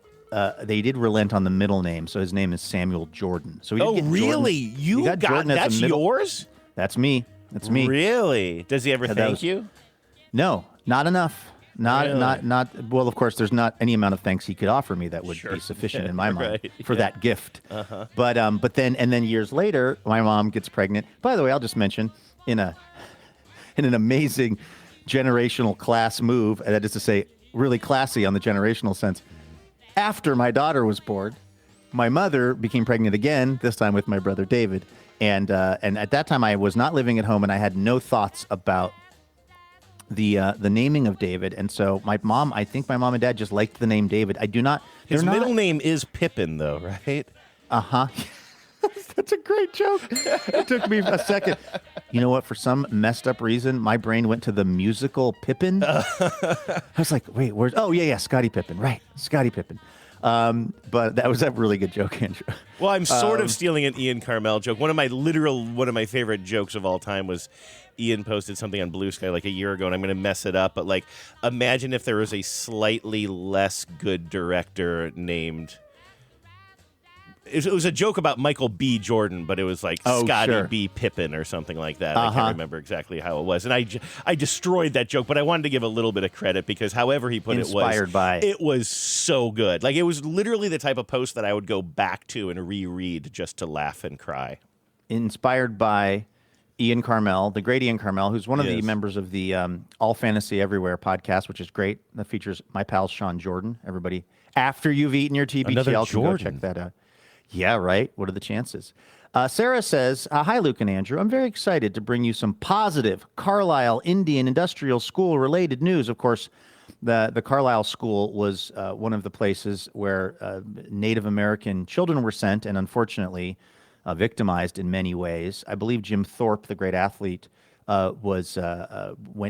[SPEAKER 7] relent on the middle name, so his name is Samuel Jordan. So
[SPEAKER 15] Oh, really? You got
[SPEAKER 7] Jordan as a
[SPEAKER 15] that's
[SPEAKER 7] middle-
[SPEAKER 15] yours?
[SPEAKER 7] That's me. That's me.
[SPEAKER 15] Really? Does he ever
[SPEAKER 7] Yeah, that
[SPEAKER 15] thank
[SPEAKER 7] was-
[SPEAKER 15] you?
[SPEAKER 7] No, not enough.
[SPEAKER 15] Really?
[SPEAKER 7] Not. Well, of course, there's not any amount of thanks he could offer me that would be sufficient in my mind
[SPEAKER 15] Right,
[SPEAKER 7] for
[SPEAKER 15] yeah.
[SPEAKER 7] that gift. But then years later, my mom gets pregnant. By the way, I'll just mention in an amazing generational class move, that is to say, really classy on the generational sense. After my daughter was born, my mother became pregnant again, this time with my brother David. And at that time, I was not living at home, and I had no thoughts about the naming of David. And so I think my mom and dad just liked the name David. I do not.
[SPEAKER 15] His middle name is Pippin, though, right?
[SPEAKER 7] Uh-huh. That's a great joke. It took me a second. You know what? For some messed up reason, my brain went to the musical Pippin. I was like, wait, where's... Oh, yeah, Scottie Pippen. Right, Scottie Pippen. But that was a really good joke, Andrew.
[SPEAKER 15] Well, I'm sort of stealing an Ian Carmel joke. One of my favorite jokes of all time was Ian posted something on Blue Sky like a year ago, and I'm going to mess it up, but like, imagine if there was a slightly less good director named... It was a joke about Michael B. Jordan, but it was like Scottie B. Pippen or something like that. I can't remember exactly how it was. And I destroyed that joke, but I wanted to give a little bit of credit because however he put it was so good. Like, it was literally the type of post that I would go back to and reread just to laugh and cry.
[SPEAKER 7] Inspired by Ian Carmel, the great Ian Carmel, who's one of the members of the All Fantasy Everywhere podcast, which is great. That features my pal Sean Jordan. Everybody, after you've eaten your TBTL, can go check that out. Yeah, right. What are the chances? Sarah says, hi, Luke and Andrew. I'm very excited to bring you some positive Carlisle Indian Industrial School related news. Of course, The Carlisle School was one of the places where Native American children were sent and unfortunately victimized in many ways. I believe Jim Thorpe, the great athlete, went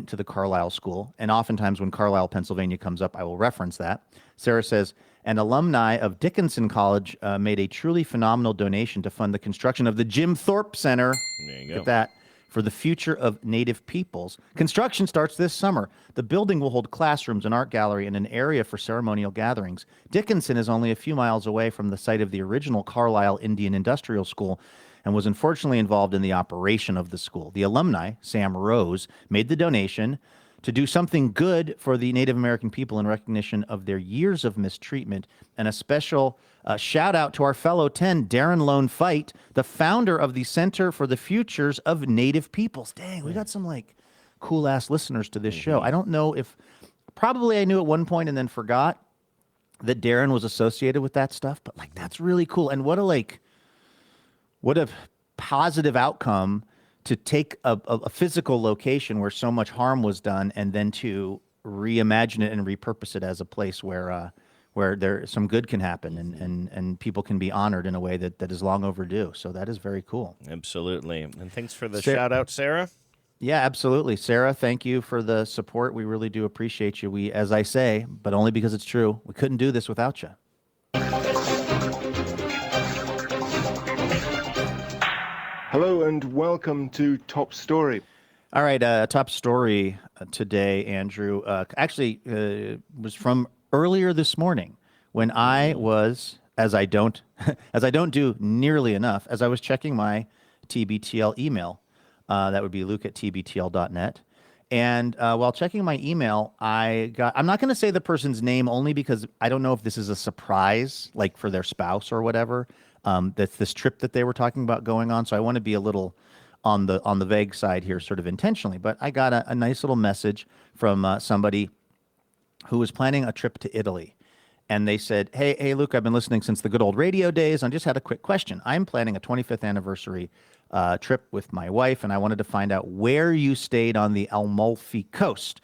[SPEAKER 7] to the Carlisle School. And oftentimes when Carlisle, Pennsylvania comes up, I will reference that. Sarah says, an alumni of Dickinson College made a truly phenomenal donation to fund the construction of the Jim Thorpe Center.
[SPEAKER 15] There you go.
[SPEAKER 7] Look at that. For the future of Native peoples. Construction starts this summer. The building will hold classrooms, an art gallery, and an area for ceremonial gatherings. Dickinson is only a few miles away from the site of the original Carlisle Indian Industrial School and was unfortunately involved in the operation of the school. The alumni, Sam Rose, made the donation to do something good for the Native American people in recognition of their years of mistreatment, and a special shout out to our fellow 10, Darren Lone Fight, the founder of the Center for the Futures of Native Peoples. Dang, we got some like cool ass listeners to this show. I don't know if, probably I knew at one point and then forgot that Darren was associated with that stuff, but like that's really cool. And what a positive outcome to take a physical location where so much harm was done and then to reimagine it and repurpose it as a place where there some good can happen and people can be honored in a way that is long overdue. So that is very cool.
[SPEAKER 15] Absolutely. And thanks for the shout out, Sarah.
[SPEAKER 7] Yeah, absolutely. Sarah, thank you for the support. We really do appreciate you. We, as I say, but only because it's true, we couldn't do this without you.
[SPEAKER 20] Hello and welcome to Top Story.
[SPEAKER 7] All right, top story today, Andrew, actually was from earlier this morning when I was, as I don't do nearly enough, as I was checking my TBTL email. That would be luke@tbtl.net. And while checking my email, I'm not going to say the person's name only because I don't know if this is a surprise, like for their spouse or whatever. That's this trip that they were talking about going on. So I want to be a little on the vague side here, sort of intentionally. But I got a nice little message from somebody who was planning a trip to Italy. And they said, hey, Luke, I've been listening since the good old radio days. I just had a quick question. I'm planning a 25th anniversary trip with my wife, and I wanted to find out where you stayed on the Amalfi Coast.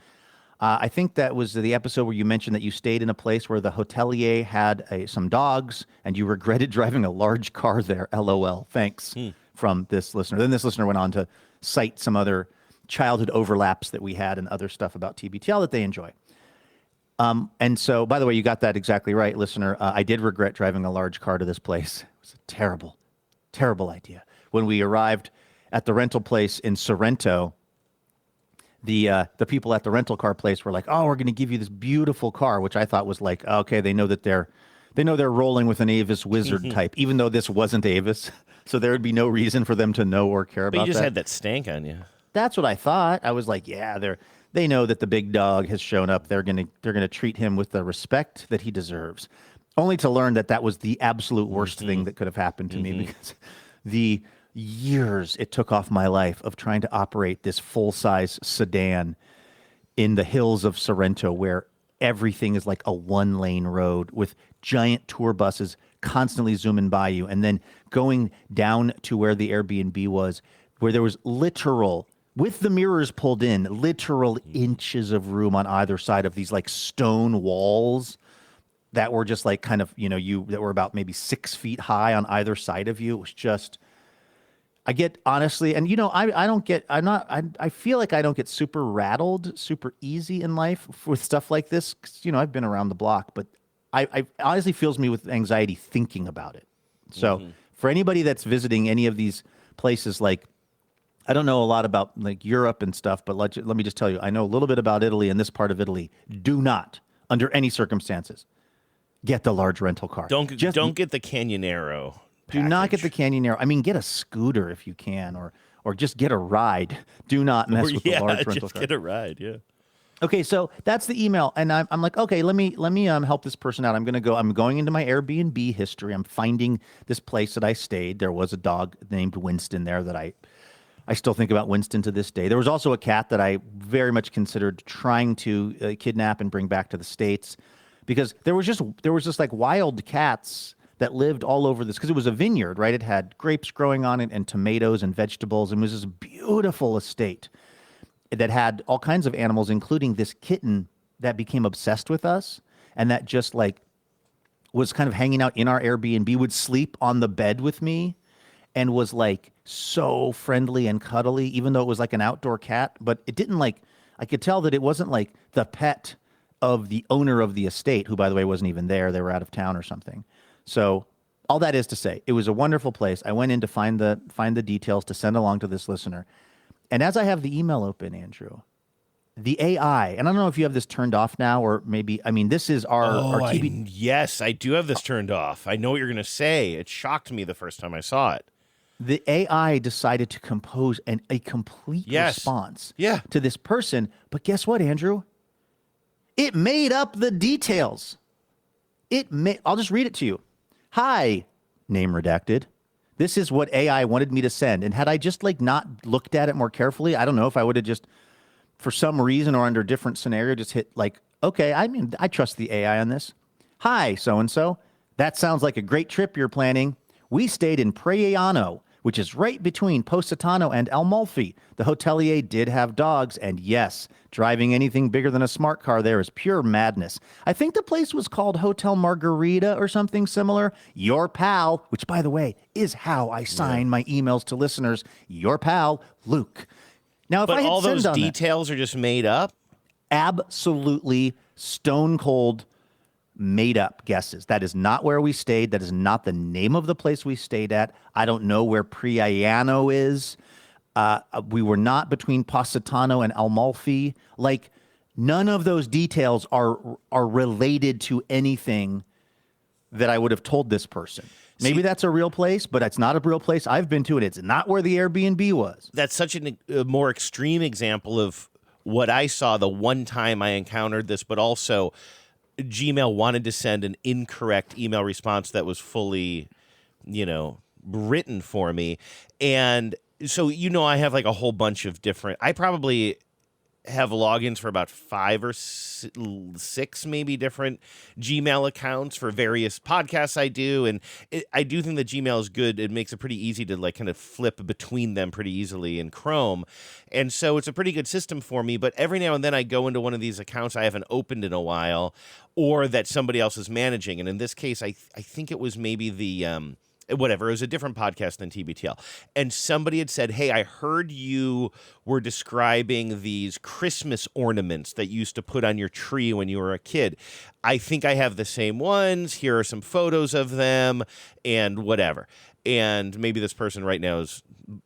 [SPEAKER 7] I think that was the episode where you mentioned that you stayed in a place where the hotelier had some dogs, and you regretted driving a large car there. LOL. Thanks from this listener. Then this listener went on to cite some other childhood overlaps that we had and other stuff about TBTL that they enjoy. And so, by the way, you got that exactly right, listener. I did regret driving a large car to this place. It was a terrible, terrible idea. When we arrived at the rental place in Sorrento, the people at the rental car place were like, "Oh, we're going to give you this beautiful car," which I thought was like, okay, they know they're rolling with an Avis Wizard type, even though this wasn't Avis, so there would be no reason for them to know or care about that.
[SPEAKER 15] But you just had that stank on you.
[SPEAKER 7] That's what I thought. I was like, yeah, they know that the big dog has shown up. They're gonna treat him with the respect that he deserves. Only to learn that was the absolute worst thing that could have happened to me, because the years it took off my life of trying to operate this full-size sedan in the hills of Sorrento, where everything is like a one-lane road with giant tour buses constantly zooming by you, and then going down to where the Airbnb was, where there was literal, with the mirrors pulled in, literal inches of room on either side of these like stone walls that were just like kind of, that were about maybe 6 feet high on either side of you. It was just, I get, honestly, and I feel like I don't get super rattled super easy in life with stuff like this, 'cause, I've been around the block, but I honestly fills me with anxiety thinking about it. So for anybody that's visiting any of these places, like, I don't know a lot about like Europe and stuff, but let me just tell you, I know a little bit about Italy and this part of Italy. Do not, under any circumstances, get the large rental car.
[SPEAKER 15] Don't get the Canyonero.
[SPEAKER 7] Do not get the Canyonero. I mean, get a scooter if you can, or just get a ride. Do not mess with the large rental car.
[SPEAKER 15] Just get a ride, yeah.
[SPEAKER 7] Okay, so that's the email, and I'm like, okay, let me help this person out. I'm going into my Airbnb history. I'm finding this place that I stayed. There was a dog named Winston there that I still think about Winston to this day. There was also a cat that I very much considered trying to kidnap and bring back to the States, because there was just like wild cats that lived all over this, because it was a vineyard, right? It had grapes growing on it and tomatoes and vegetables, and it was this beautiful estate that had all kinds of animals, including this kitten that became obsessed with us and that just like was kind of hanging out in our Airbnb, would sleep on the bed with me and was like so friendly and cuddly, even though it was like an outdoor cat. But it didn't like, I could tell that it wasn't like the pet of the owner of the estate, who, by the way, wasn't even there. They were out of town or something. So all that is to say, it was a wonderful place. I went in to find the details to send along to this listener. And as I have the email open, Andrew, the AI, and I don't know if you have this turned off now, or maybe, I mean, this is our TV.
[SPEAKER 15] Yes, I do have this turned off. I know what you're going to say. It shocked me the first time I saw it.
[SPEAKER 7] The AI decided to compose a complete response to this person. But guess what, Andrew? It made up the details. I'll just read it to you. Hi, name redacted. This is what AI wanted me to send. And had I just like not looked at it more carefully, I don't know if I would have just, for some reason or under a different scenario, just hit like, okay, I mean, I trust the AI on this. Hi, so-and-so. That sounds like a great trip you're planning. We stayed in Praiano, which is right between Positano and Amalfi. The hotelier did have dogs, and yes, driving anything bigger than a smart car there is pure madness. I think the place was called Hotel Margarita or something similar. Your pal, which, by the way, is how I sign my emails to listeners, your pal, Luke. Now, if
[SPEAKER 15] but
[SPEAKER 7] I hit
[SPEAKER 15] all
[SPEAKER 7] send
[SPEAKER 15] those
[SPEAKER 7] on
[SPEAKER 15] details are just made up?
[SPEAKER 7] Absolutely stone cold made up guesses. That is not where we stayed. That is not the name of the place we stayed at. I don't know where Praiano is. We were not between Positano and Amalfi. Like, none of those details are related to anything that I would have told this person. Maybe that's a real place, but it's not a real place I've been to, and it's not where the Airbnb was.
[SPEAKER 15] That's such a more extreme example of what I saw the one time I encountered this, but also Gmail wanted to send an incorrect email response that was fully, written for me. And so, I have like a whole bunch of different, I probably have logins for about 5 or 6 maybe different Gmail accounts for various podcasts I do. And I do think that Gmail is good. It makes it pretty easy to like kind of flip between them pretty easily in Chrome. And so it's a pretty good system for me. But every now and then I go into one of these accounts I haven't opened in a while or that somebody else is managing. And in this case, I think it was maybe the... whatever, it was a different podcast than TBTL. And somebody had said, hey, I heard you were describing these Christmas ornaments that you used to put on your tree when you were a kid. I think I have the same ones. Here are some photos of them and whatever. And maybe this person right now is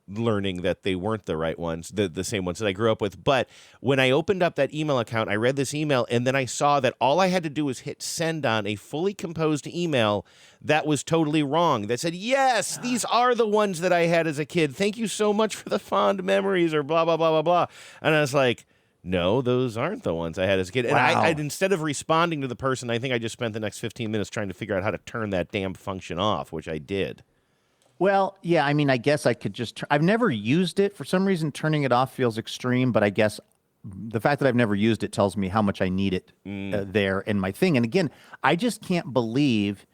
[SPEAKER 15] learning that they weren't the right ones, the same ones that I grew up with. But when I opened up that email account, I read this email, and then I saw that all I had to do was hit send on a fully composed email that was totally wrong. That said, yes, these are the ones that I had as a kid. Thank you so much for the fond memories, or blah, blah, blah, blah, blah. And I was like, no, those aren't the ones I had as a kid. And I instead of responding to the person, I think I just spent the next 15 minutes trying to figure out how to turn that damn function off, which I did.
[SPEAKER 7] Well, yeah, I mean, I guess I could just... I've never used it. For some reason, turning it off feels extreme, but I guess the fact that I've never used it tells me how much I need it there in my thing. And again, I just can't believe...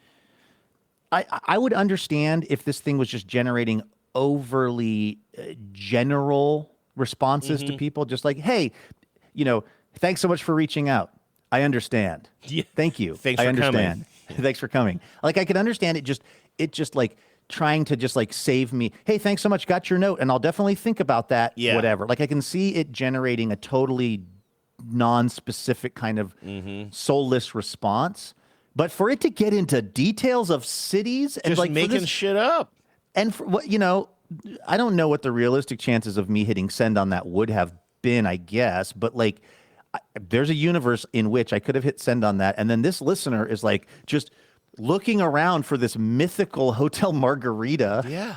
[SPEAKER 7] I would understand if this thing was just generating overly general responses to people, just like, hey, thanks so much for reaching out. I understand. Yeah. Thank you.
[SPEAKER 15] Thanks
[SPEAKER 7] I
[SPEAKER 15] for
[SPEAKER 7] understand.
[SPEAKER 15] coming.
[SPEAKER 7] Thanks for coming. Like, I could understand it just like trying to just like save me. Hey, thanks so much. Got your note. And I'll definitely think about that. Yeah. Whatever. Like, I can see it generating a totally non-specific kind of soulless response. But for it to get into details of cities and
[SPEAKER 15] just
[SPEAKER 7] like
[SPEAKER 15] making shit up.
[SPEAKER 7] And for what, I don't know what the realistic chances of me hitting send on that would have been, I guess. But like, there's a universe in which I could have hit send on that. And then this listener is like just looking around for this mythical Hotel Margarita.
[SPEAKER 15] Yeah.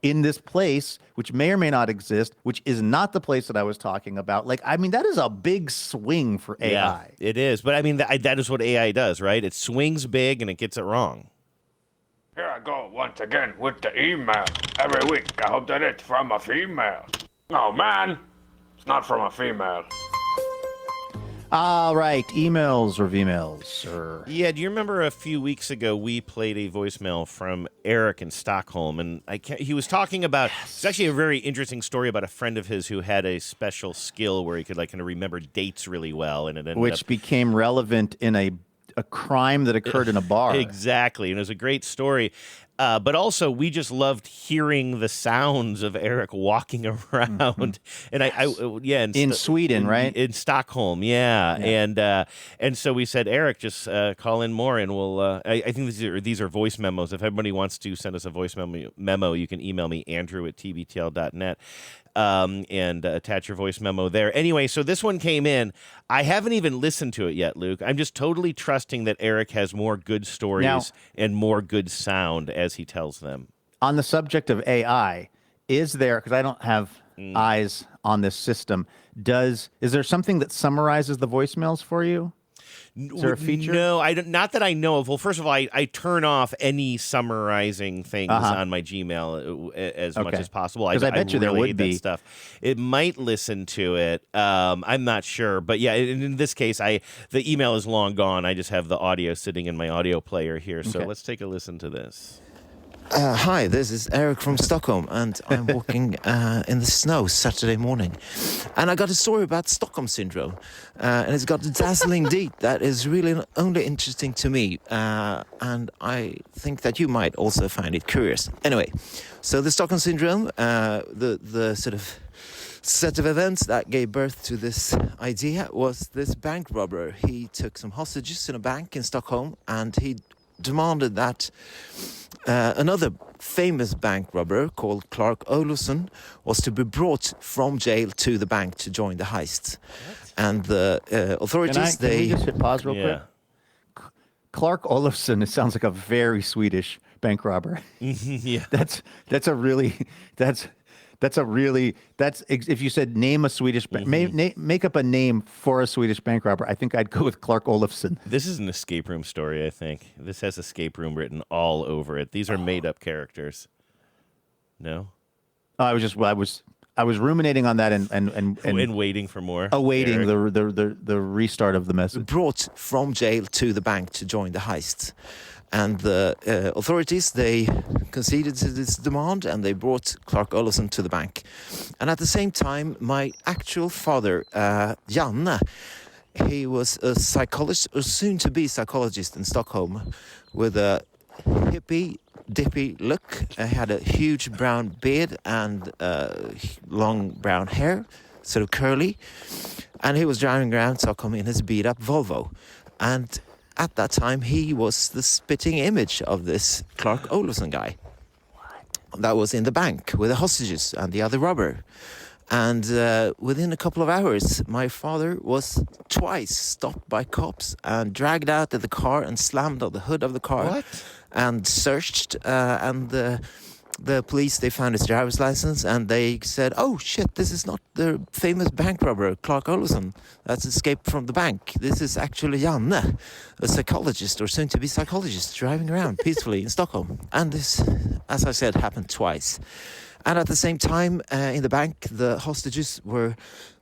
[SPEAKER 7] In this place, which may or may not exist, which is not the place that I was talking about. Like, I mean, that is a big swing for AI.
[SPEAKER 15] Yeah, it is. But I mean, that is what AI does, right? It swings big and it gets it wrong.
[SPEAKER 21] Here I go once again with the email. Every week, I hope that it's from a female. Oh, man, it's not from a female.
[SPEAKER 7] All right, emails or V-mails? Or...
[SPEAKER 15] Yeah, do you remember a few weeks ago we played a voicemail from Eric in Stockholm, and he was talking about, it's actually a very interesting story about a friend of his who had a special skill where he could kind of remember dates really well, and it ended
[SPEAKER 7] Which
[SPEAKER 15] up...
[SPEAKER 7] became relevant in a crime that occurred in a bar.
[SPEAKER 15] Exactly, and it was a great story. But also, we just loved hearing the sounds of Eric walking around, and
[SPEAKER 7] in Sweden, right?
[SPEAKER 15] In Stockholm, yeah. And so we said, Eric, just call in more, and we'll. I think these are voice memos. If everybody wants to send us a voice memo, you can email me Andrew@tbtl.net. And attach your voice memo there. Anyway, so this one came in. I haven't even listened to it yet, Luke. I'm just totally trusting that Eric has more good stories and more good sound as he tells them.
[SPEAKER 7] On the subject of AI, is there, because I don't have eyes on this system, is there something that summarizes the voicemails for you? Is there a feature?
[SPEAKER 15] No, not that I know of. Well, first of all, I turn off any summarizing things on my Gmail as much as possible.
[SPEAKER 7] Because I bet you there
[SPEAKER 15] really
[SPEAKER 7] would
[SPEAKER 15] hate
[SPEAKER 7] be.
[SPEAKER 15] that stuff. It might listen to it. I'm not sure. But yeah, in this case, the email is long gone. I just have the audio sitting in my audio player here. So let's take a listen to this.
[SPEAKER 1] Hi, this is Eric from Stockholm, and I'm walking in the snow Saturday morning. And I got a story about Stockholm Syndrome, and it's got a dazzling deed that is really only interesting to me, and I think that you might also find it curious. Anyway, so the Stockholm Syndrome, the sort of set of events that gave birth to this idea was this bank robber. He took some hostages in a bank in Stockholm, and he demanded that another famous bank robber called Clark Olofsson was to be brought from jail to the bank to join the heist. And the authorities,
[SPEAKER 7] can we just hit pause real quick? Clark Olofsson, it sounds like a very Swedish bank robber.
[SPEAKER 15] Yeah.
[SPEAKER 7] That's if you said name a Swedish make up a name for a Swedish bank robber, I think I'd go with Clark Olofsson.
[SPEAKER 15] This is an escape room story, I think. This has escape room written all over it. These are made up characters. No?
[SPEAKER 7] I was ruminating on that and
[SPEAKER 15] waiting for more.
[SPEAKER 7] Awaiting the restart of the message.
[SPEAKER 1] Brought from jail to the bank to join the heist. And the authorities, they conceded to this demand, and they brought Clark Olofsson to the bank. And at the same time, my actual father, Janne, he was a psychologist, or soon-to-be psychologist in Stockholm, with a hippy-dippy look. He had a huge brown beard and long brown hair, sort of curly. And he was driving around Stockholm in his beat-up Volvo. And at that time, he was the spitting image of this Clark Olofsson guy that was in the bank with the hostages and the other robber. And within a couple of hours, my father was twice stopped by cops and dragged out of the car and slammed on the hood of the car and searched. And the police, they found his driver's license, and they said, oh shit, this is not the famous bank robber Clark Olofsson that's escaped from the bank. This is actually Janne, a psychologist, or soon-to-be psychologist, driving around peacefully in Stockholm. And this, as I said, happened twice. And at the same time, in the bank, the hostages were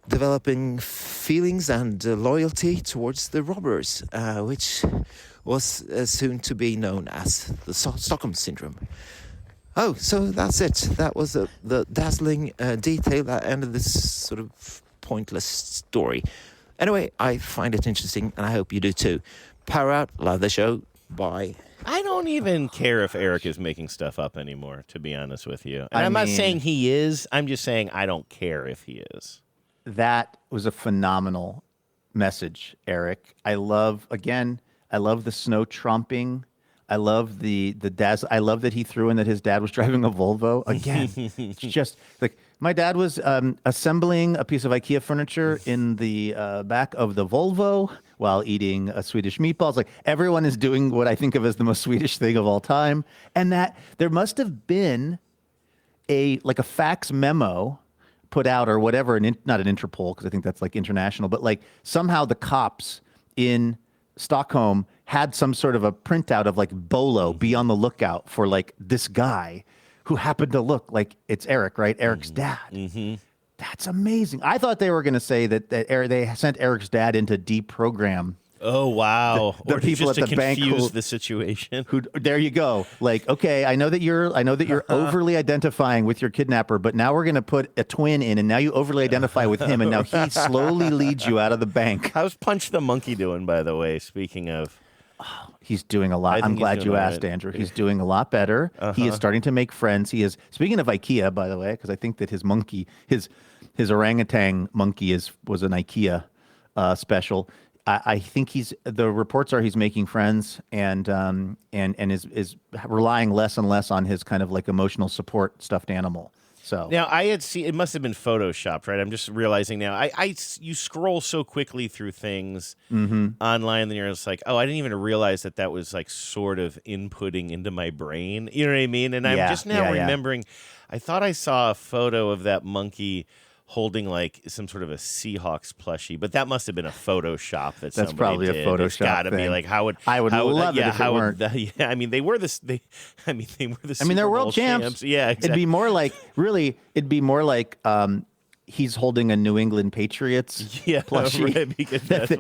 [SPEAKER 1] developing feelings and loyalty towards the robbers, which was soon to be known as the Stockholm Syndrome. Oh, so that's it. That was the dazzling detail that ended this sort of pointless story. Anyway, I find it interesting, and I hope you do too. Power out, love the show. Bye.
[SPEAKER 15] I don't even care if Eric is making stuff up anymore, to be honest with you. And I'm not saying he is. I'm just saying I don't care if he is.
[SPEAKER 7] That was a phenomenal message, Eric. I love the snow trumping. I love the I love that he threw in that his dad was driving a Volvo. Again, it's just like my dad was assembling a piece of IKEA furniture in the back of the Volvo while eating a Swedish meatballs. Like everyone is doing what I think of as the most Swedish thing of all time, and that there must have been a fax memo put out or whatever, not an Interpol because I think that's like international, but like somehow the cops in Stockholm had some sort of a printout of like Bolo, be on the lookout for like this guy who happened to look like it's Eric, right? Eric's dad. That's amazing. I thought they were going to say that they sent Eric's dad in to deprogram.
[SPEAKER 15] Oh wow!
[SPEAKER 7] The
[SPEAKER 15] or
[SPEAKER 7] people
[SPEAKER 15] just
[SPEAKER 7] at
[SPEAKER 15] to
[SPEAKER 7] the bank
[SPEAKER 15] confuse the situation.
[SPEAKER 7] Who? There you go. Like, okay, I know that you're overly identifying with your kidnapper, but now we're going to put a twin in, and now you overly identify with him, and now he slowly leads you out of the bank.
[SPEAKER 15] How's Punch the Monkey doing, by the way? Speaking of,
[SPEAKER 7] he's doing a lot. I'm glad you asked, Andrew. He's doing a lot better. He is starting to make friends. He is. Speaking of IKEA, by the way, because I think that his monkey, his orangutan monkey, was an IKEA special. I think the reports are he's making friends and is relying less and less on his kind of like emotional support stuffed animal. So
[SPEAKER 15] now I had seen it must have been photoshopped, right? I'm just realizing now. You scroll so quickly through things online, then you're just like, oh, I didn't even realize that was like sort of inputting into my brain. You know what I mean? And I'm just now remembering. I thought I saw a photo of that monkey holding like some sort of a Seahawks plushie, but that must have been a Photoshop that
[SPEAKER 7] that's probably
[SPEAKER 15] did.
[SPEAKER 7] A Photoshop.
[SPEAKER 15] It's got to be like I would
[SPEAKER 7] love it if it weren't.
[SPEAKER 15] I mean, they were the. I mean,
[SPEAKER 7] they're world champs.
[SPEAKER 15] Yeah, exactly.
[SPEAKER 7] It'd be more like he's holding a New England Patriots plushie.
[SPEAKER 15] Right, because that's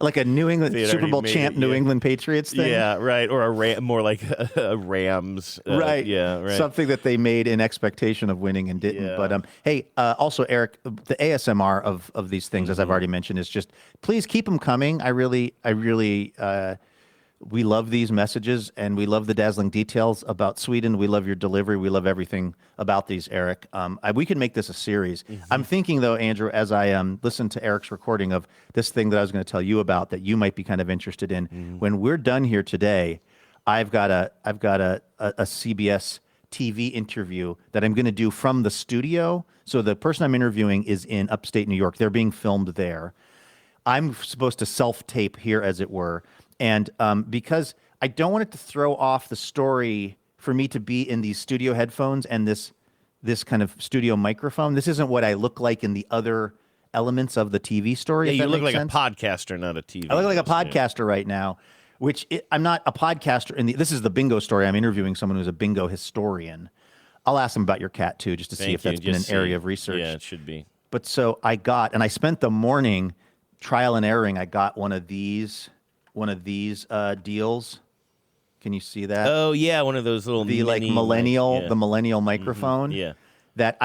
[SPEAKER 7] like a New England Super Bowl champ New England Patriots thing.
[SPEAKER 15] Yeah, right. Or more like a Rams.
[SPEAKER 7] Right.
[SPEAKER 15] Yeah, right.
[SPEAKER 7] Something that they made in expectation of winning and didn't.
[SPEAKER 15] Yeah.
[SPEAKER 7] But hey, also Eric, the ASMR of these things, as I've already mentioned, is just please keep them coming. I really. We love these messages, and we love the dazzling details about Sweden. We love your delivery. We love everything about these, Eric. We could make this a series. I'm thinking, though, Andrew, as I listened to Eric's recording of this thing that I was going to tell you about that you might be kind of interested in. When we're done here today, I've got a CBS TV interview that I'm going to do from the studio. So the person I'm interviewing is in upstate New York. They're being filmed there. I'm supposed to self-tape here, as it were. And because I don't want it to throw off the story for me to be in these studio headphones and this kind of studio microphone. This isn't what I look like in the other elements of the TV story.
[SPEAKER 15] Yeah, you look like a podcaster, not a TV.
[SPEAKER 7] I look like a podcaster right now, I'm not a podcaster. This is the bingo story. I'm interviewing someone who's a bingo historian. I'll ask them about your cat, too, just to see if that's been an area of research.
[SPEAKER 15] Yeah, it should be.
[SPEAKER 7] But so I spent the morning trial and erroring. I got one of these deals. Can you see that?
[SPEAKER 15] Oh yeah, one of those little
[SPEAKER 7] the millennial microphone.
[SPEAKER 15] Yeah.
[SPEAKER 7] That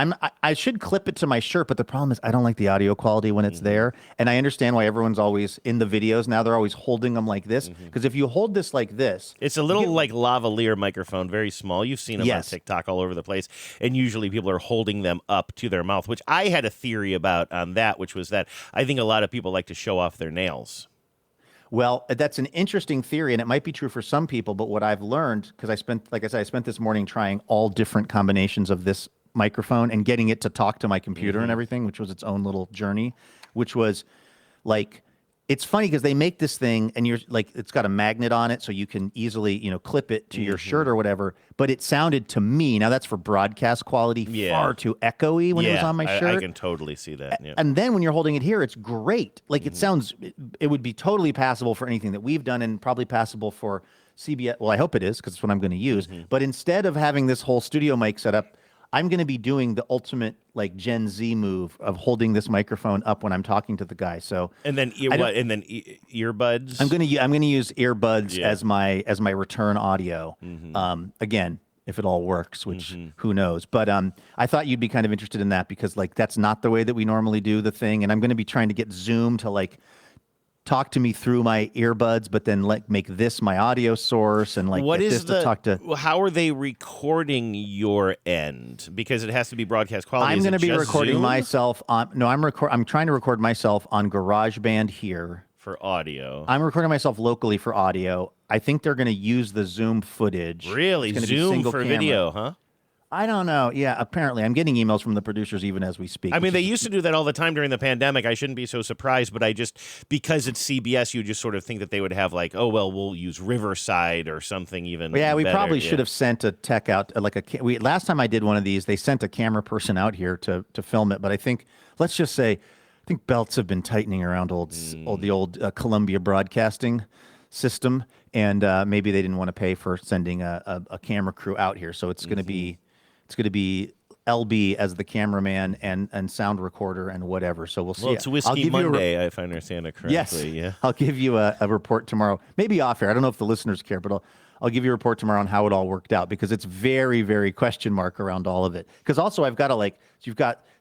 [SPEAKER 7] I should clip it to my shirt, but the problem is I don't like the audio quality when it's there. And I understand why everyone's always in the videos now. They're always holding them like this because if you hold this like this,
[SPEAKER 15] it's a little like lavalier microphone, very small. You've seen them on TikTok all over the place, and usually people are holding them up to their mouth. Which I had a theory about on that, which was that I think a lot of people like to show off their nails.
[SPEAKER 7] Well, that's an interesting theory, and it might be true for some people. But what I've learned, because I spent this morning trying all different combinations of this microphone and getting it to talk to my computer and everything, which was its own little journey, which was like, it's funny because they make this thing and you're like, it's got a magnet on it so you can easily, clip it to your shirt or whatever. But it sounded to me, now that's for broadcast quality, far too echoey when it was on my shirt.
[SPEAKER 15] I can totally see that. Yeah.
[SPEAKER 7] And then when you're holding it here, it's great. Like it sounds, it would be totally passable for anything that we've done and probably passable for CBS. Well, I hope it is because it's what I'm going to use. But instead of having this whole studio mic set up, I'm going to be doing the ultimate like Gen Z move of holding this microphone up when I'm talking to the guy. So
[SPEAKER 15] and then earbuds.
[SPEAKER 7] I'm going to use earbuds as my return audio. Again, if it all works, which who knows. But I thought you'd be kind of interested in that because like that's not the way that we normally do the thing, and I'm going to be trying to get Zoom to like talk to me through my earbuds, but then like make this my audio source and like
[SPEAKER 15] how are they recording your end? Because it has to be broadcast quality.
[SPEAKER 7] I'm going to be recording
[SPEAKER 15] Zoom?
[SPEAKER 7] myself on. No, I'm trying to record myself on GarageBand here
[SPEAKER 15] for audio.
[SPEAKER 7] I'm recording myself locally for audio. I think they're going to use the Zoom footage.
[SPEAKER 15] Really, Zoom for video, huh?
[SPEAKER 7] I don't know. Yeah, apparently. I'm getting emails from the producers even as we speak.
[SPEAKER 15] I mean, they used to do that all the time during the pandemic. I shouldn't be so surprised, but because it's CBS, you just sort of think that they would have like, oh, well, we'll use Riverside or something even
[SPEAKER 7] Yeah, we
[SPEAKER 15] better.
[SPEAKER 7] probably should have sent a tech out. Last time I did one of these, they sent a camera person out here to film it. But I think, let's just say, I think belts have been tightening around the old Columbia Broadcasting system. And maybe they didn't want to pay for sending a camera crew out here. So it's going to be... It's going to be LB as the cameraman and sound recorder and whatever. So we'll see.
[SPEAKER 15] Well, it's Whiskey Monday, if I understand it correctly.
[SPEAKER 7] Yes.
[SPEAKER 15] Yeah.
[SPEAKER 7] I'll give you a report tomorrow. Maybe off air. I don't know if the listeners care, but I'll give you a report tomorrow on how it all worked out, because it's very, very question mark around all of it. Because also I've got to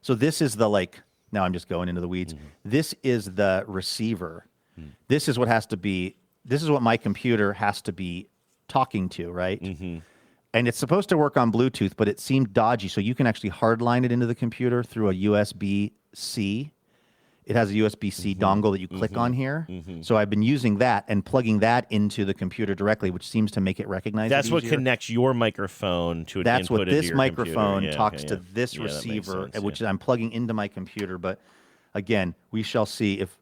[SPEAKER 7] so this is the now I'm just going into the weeds. Mm-hmm. This is the receiver. Mm-hmm. This is what my computer has to be talking to, right? Mm-hmm. And it's supposed to work on Bluetooth, but it seemed dodgy. So you can actually hardline it into the computer through a USB-C. It has a USB-C dongle that you click on here. Mm-hmm. So I've been using that and plugging that into the computer directly, which seems to make it recognize
[SPEAKER 15] That's
[SPEAKER 7] it
[SPEAKER 15] what
[SPEAKER 7] easier.
[SPEAKER 15] Connects your microphone to an
[SPEAKER 7] That's
[SPEAKER 15] input
[SPEAKER 7] what
[SPEAKER 15] into
[SPEAKER 7] this
[SPEAKER 15] your
[SPEAKER 7] microphone
[SPEAKER 15] computer.
[SPEAKER 7] talks to this receiver, which I'm plugging into my computer. But again, we shall see if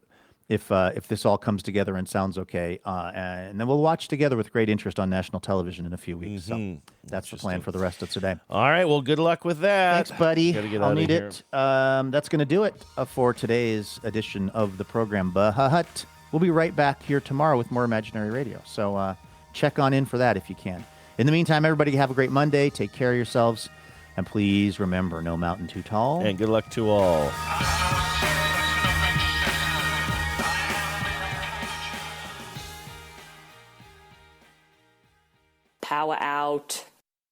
[SPEAKER 7] this all comes together and sounds okay, and then we'll watch together with great interest on national television in a few weeks. So that's the plan for the rest of today.
[SPEAKER 15] All right, well, good luck with that.
[SPEAKER 7] Thanks, buddy.
[SPEAKER 15] Gotta get
[SPEAKER 7] I'll
[SPEAKER 15] out of
[SPEAKER 7] need
[SPEAKER 15] here.
[SPEAKER 7] it. That's going to do it for today's edition of the program. But we'll be right back here tomorrow with more Imaginary Radio. So check on in for that if you can. In the meantime, everybody have a great Monday. Take care of yourselves. And please remember, no mountain too tall.
[SPEAKER 15] And good luck to all.
[SPEAKER 2] Power out.